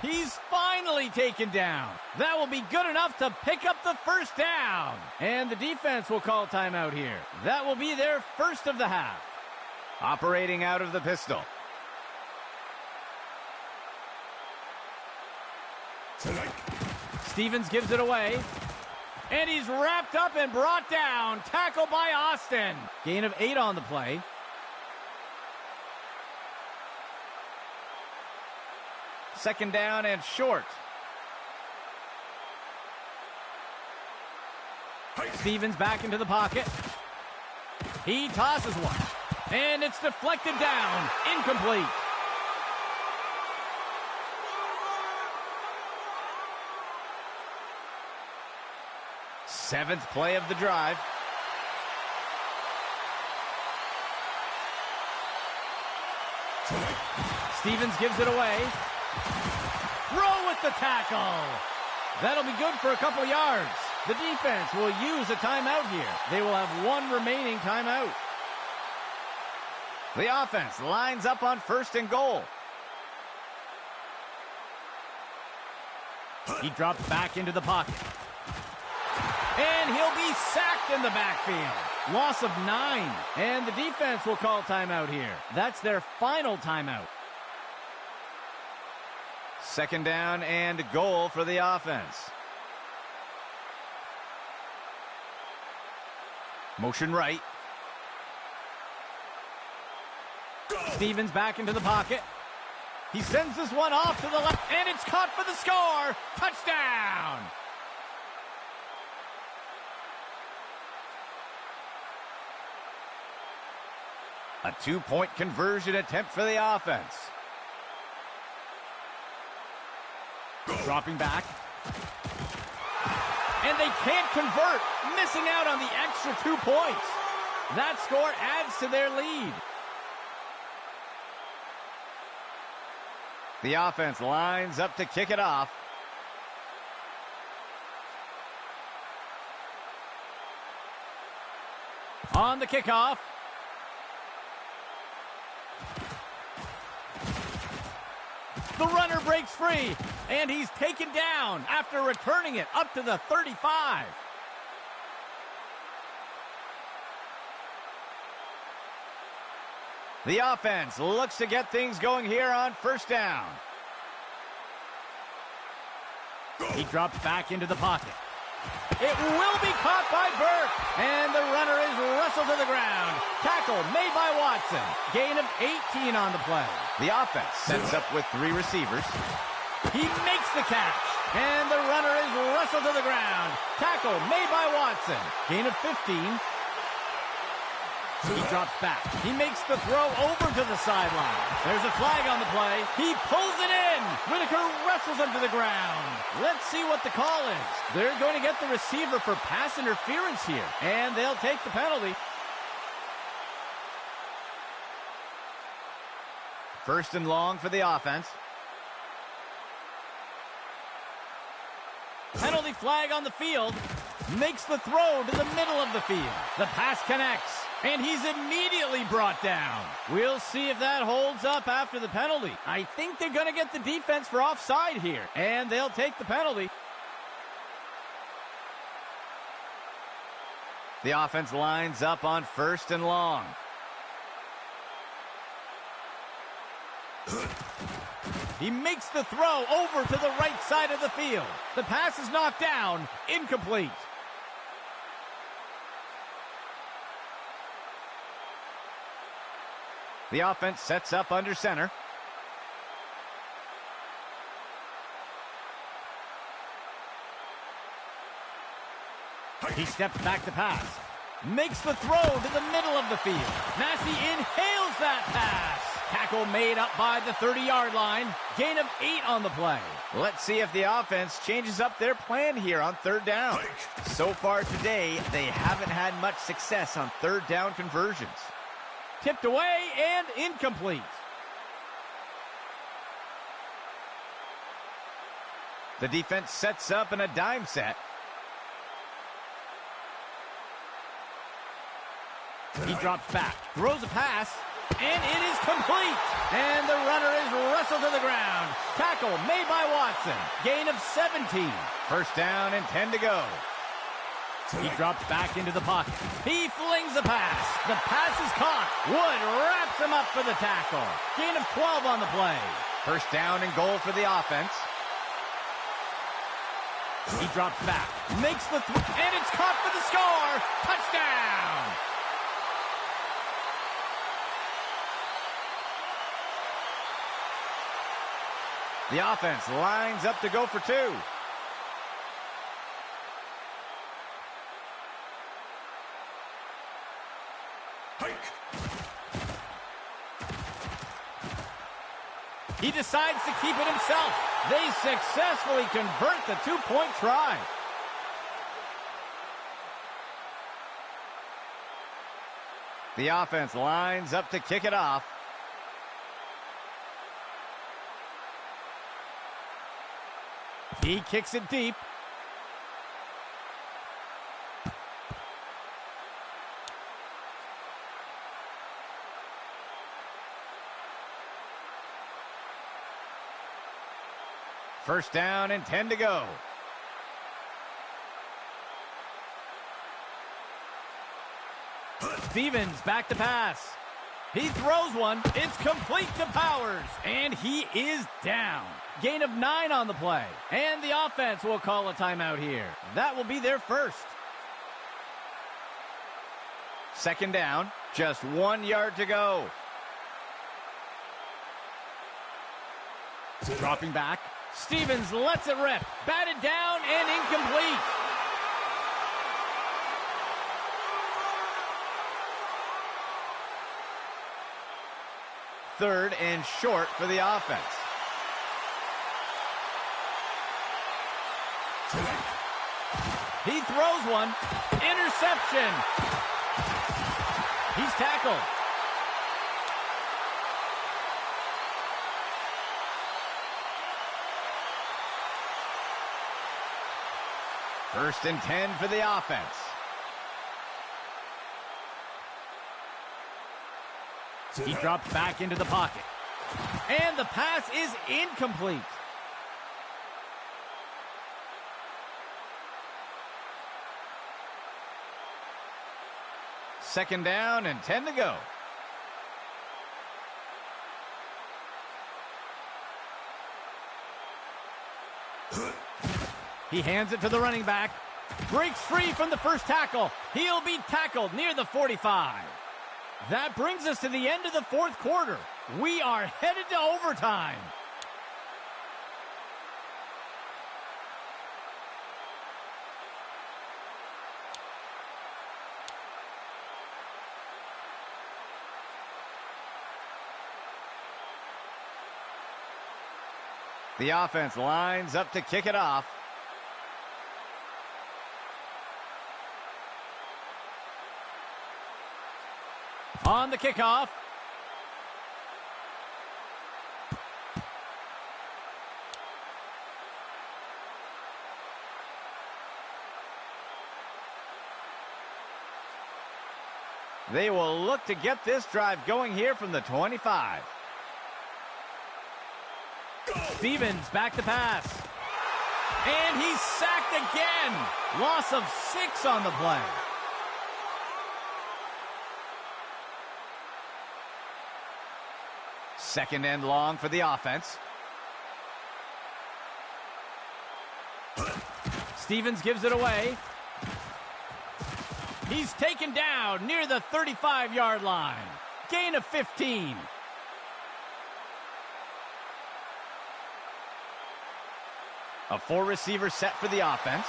He's finally taken down. That will be good enough to pick up the first down. And the defense will call timeout here. That will be their first of the half. Operating out of the pistol. Stevens gives it away. And he's wrapped up and brought down. Tackled by Austin. Gain of 8 on the play. Second down and short. Stevens back into the pocket. He tosses one. And it's deflected down. Incomplete. Seventh play of the drive. Stevens gives it away. Throw with the tackle. That'll be good for a couple yards. The defense will use a timeout here. They will have one remaining timeout. The offense lines up on 1st and goal. He drops back into the pocket. And he'll be sacked in the backfield. Loss of 9. And the defense will call timeout here. That's their final timeout. Second down and goal for the offense. Motion right. Stevens back into the pocket. He sends this one off to the left, and it's caught for the score. Touchdown! A 2-point conversion attempt for the offense. Dropping back. And they can't convert, missing out on the extra 2 points. That score adds to their lead. The offense lines up to kick it off. On the kickoff. The runner breaks free, and he's taken down after returning it up to the 35. The offense looks to get things going here on first down. He drops back into the pocket. It will be caught by Burke, and the runner is wrestled to the ground. Tackle made by Watson. Gain of 18 on the play. The offense sets up with 3 receivers. He makes the catch, and the runner is wrestled to the ground. Tackle made by Watson. Gain of 15. He drops back. He makes the throw over to the sideline. There's a flag on the play. He pulls it in. Whitaker wrestles him to the ground. Let's see what the call is. They're going to get the receiver for pass interference here, and they'll take the penalty. First and long for the offense. Penalty flag on the field. Makes the throw to the middle of the field. The pass connects, and he's immediately brought down. We'll see if that holds up after the penalty. I think they're going to get the defense for offside here, and they'll take the penalty. The offense lines up on first and long. He makes the throw over to the right side of the field. The pass is knocked down, incomplete. The offense sets up under center. He steps back to pass. Makes the throw to the middle of the field. Massey inhales that pass. Tackle made up by the 30-yard line. Gain of 8 on the play. Let's see if the offense changes up their plan here on third down. So far today, they haven't had much success on third down conversions. Tipped away and incomplete. The defense sets up in a dime set. He drops back, throws a pass, and it is complete. And the runner is wrestled to the ground. Tackle made by Watson. Gain of 17. First down and 10 to go. He drops back into the pocket. He flings a pass. The pass is caught. Wood wraps him up for the tackle. Gain of 12 on the play. First down and goal for the offense. He drops back, makes the and it's caught for the score. Touchdown! The offense lines up to go for 2. He decides to keep it himself. They successfully convert the 2-point try. The offense lines up to kick it off. He kicks it deep. First down and 10 to go. Stevens back to pass. He throws one. It's complete to Powers. And he is down. Gain of 9 on the play. And the offense will call a timeout here. That will be their first. Second down, just 1 yard to go. Dropping back. Stevens lets it rip. Batted down and incomplete. Third and short for the offense. He throws one. Interception. He's tackled. First and 10 for the offense. He drops back into the pocket. And the pass is incomplete. Second down and 10 to go. He hands it to the running back. Breaks free from the first tackle. He'll be tackled near the 45. That brings us to the end of the fourth quarter. We are headed to overtime. The offense lines up to kick it off. On the kickoff. They will look to get this drive going here from the 25. Stevens back to pass. And he's sacked again. Loss of 6 on the play. Second and long for the offense. Stevens gives it away. He's taken down near the 35-yard line. Gain of 15. A 4-receiver set for the offense.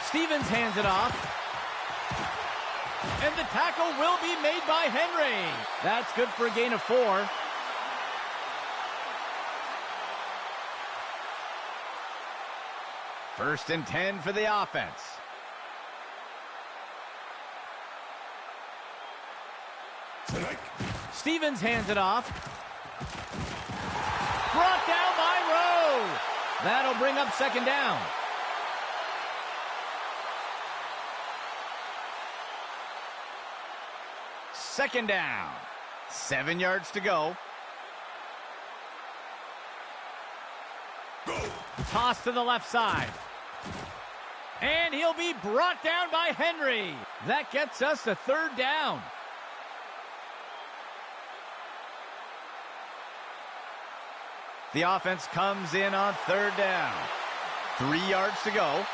Stevens hands it off. And the tackle will be made by Henry. That's good for a gain of 4. First and 10 for the offense. Stevens hands it off. Brought down by Rowe. That'll bring up second down. Second down. 7 yards to go. Toss to the left side. And he'll be brought down by Henry. That gets us to third down. The offense comes in on third down. 3 yards to go.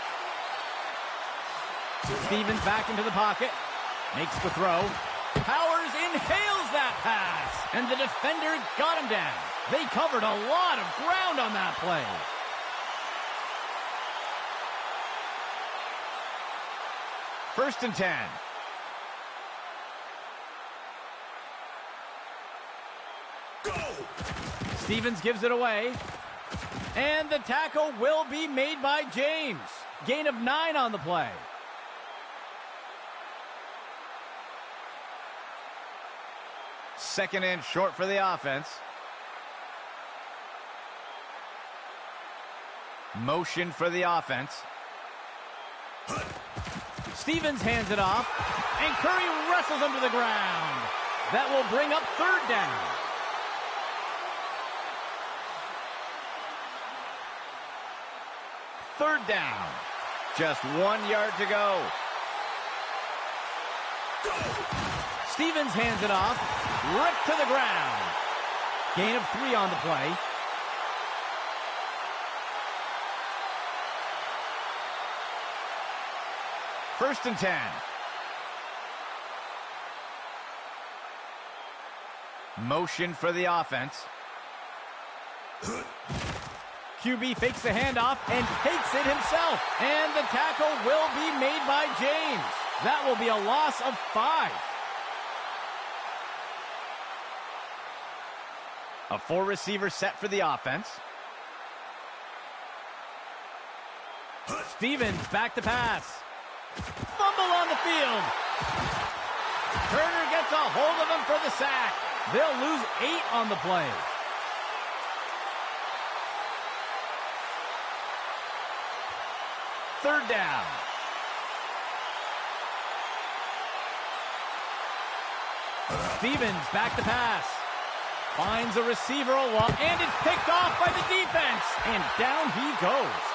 Stevens back into the pocket. Makes the throw. Powers inhales that pass. And the defender got him down. They covered a lot of ground on that play. First and 10. Stevens gives it away. And the tackle will be made by James. Gain of 9 on the play. Second and short for the offense. Motion for the offense. Stevens hands it off. And Curry wrestles him to the ground. That will bring up third down. Third down. Just 1 yard to go. Stevens hands it off. Ripped to the ground. Gain of 3 on the play. First and 10. Motion for the offense. QB fakes the handoff and takes it himself. And the tackle will be made by James. That will be a loss of 5. A 4-receiver set for the offense. Stevens back to pass. Fumble on the field. Turner gets a hold of him for the sack. They'll lose 8 on the play. Third down. Stevens back to pass. Finds a receiver along, and it's picked off by the defense. And down he goes.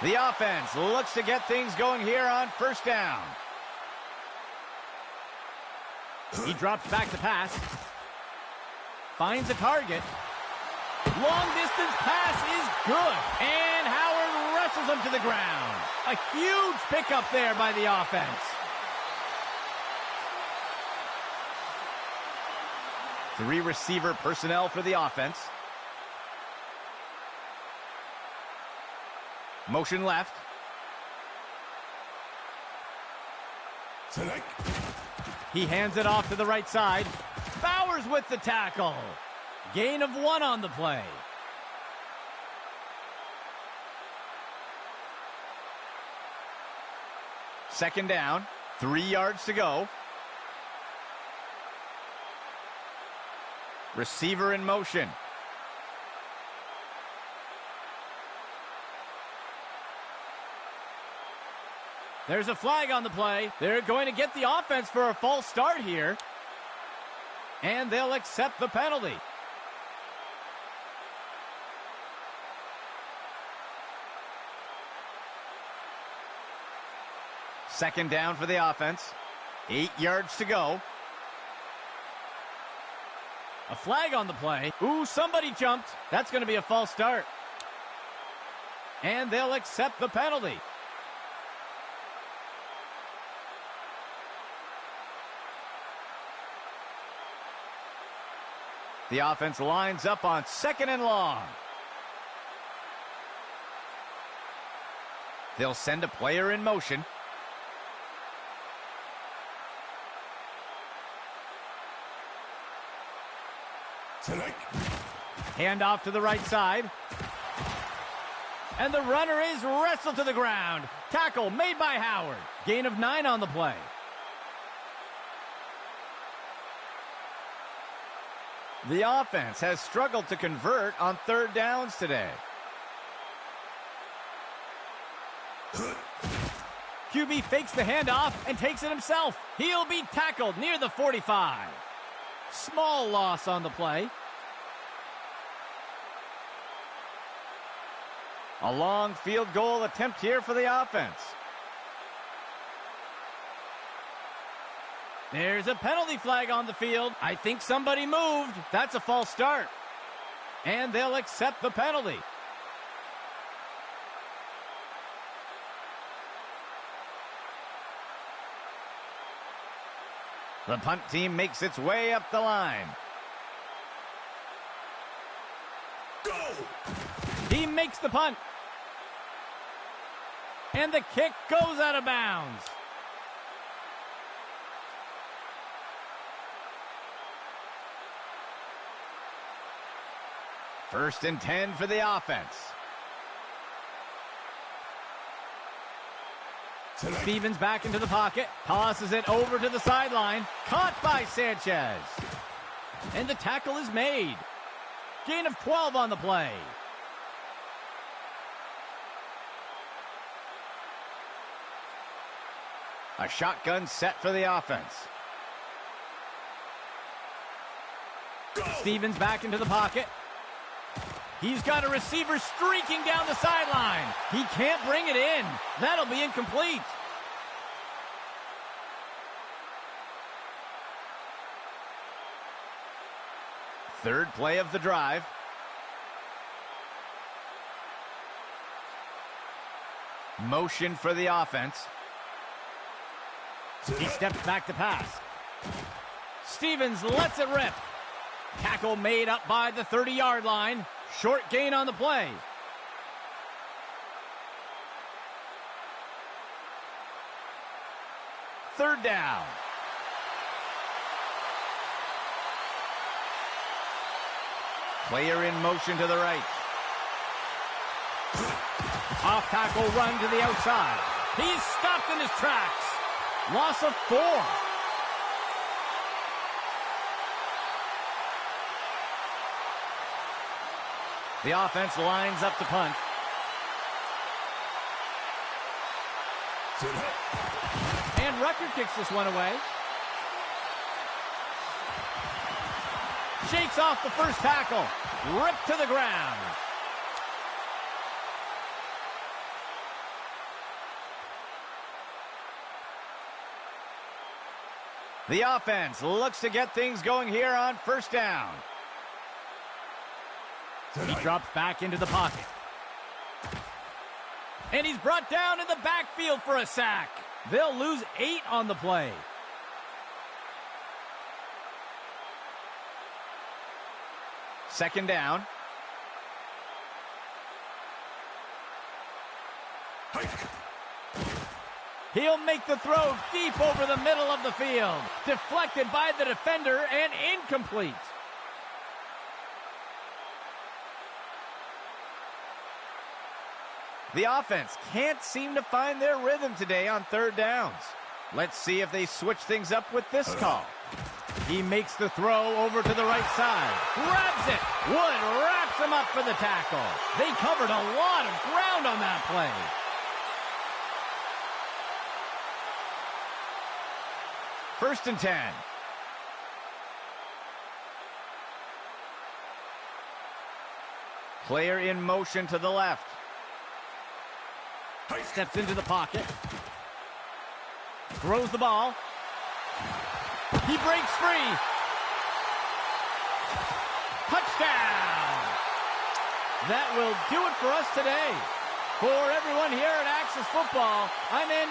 The offense looks to get things going here on first down. He drops back to pass. Finds a target. Long distance pass is good. And Howard wrestles him to the ground. A huge pickup there by the offense. Three receiver personnel for the offense. Motion left. He hands it off to the right side. Bowers with the tackle. Gain of 1 on the play. Second down, 3 yards to go. Receiver in motion. There's a flag on the play. They're going to get the offense for a false start here. And they'll accept the penalty. Second down for the offense. 8 yards to go. A flag on the play. Ooh, somebody jumped. That's going to be a false start. And they'll accept the penalty. The offense lines up on second and long. They'll send a player in motion. Hand off to the right side. And the runner is wrestled to the ground. Tackle made by Howard. Gain of 9 on the play. The offense has struggled to convert on third downs today. QB fakes the handoff and takes it himself. He'll be tackled near the 45. Small loss on the play. A long field goal attempt here for the offense. There's a penalty flag on the field. I think somebody moved. That's a false start. And they'll accept the penalty. The punt team makes its way up the line. Go! He makes the punt. And the kick goes out of bounds. First and 10 for the offense. Stevens back into the pocket. Tosses it over to the sideline. Caught by Sanchez. And the tackle is made. Gain of 12 on the play. A shotgun set for the offense. Stevens back into the pocket. He's got a receiver streaking down the sideline. He can't bring it in. That'll be incomplete. Third play of the drive. Motion for the offense. He steps back to pass. Stevens lets it rip. Tackle made up by the 30-yard line. Short gain on the play. Third down. Player in motion to the right. Off tackle run to the outside. He's stopped in his tracks. Loss of 4. The offense lines up to punt. And Rucker kicks this one away. Shakes off the first tackle. Ripped to the ground. The offense looks to get things going here on first down. He drops back into the pocket. And he's brought down in the backfield for a sack. They'll lose 8 on the play. Second down. He'll make the throw deep over the middle of the field. Deflected by the defender and incomplete. The offense can't seem to find their rhythm today on third downs. Let's see if they switch things up with this call. He makes the throw over to the right side. Grabs it. Wood wraps him up for the tackle. They covered a lot of ground on that play. First and 10. Player in motion to the left. Steps into the pocket. Throws the ball. He breaks free. Touchdown! That will do it for us today. For everyone here at Axis Football, I'm Andy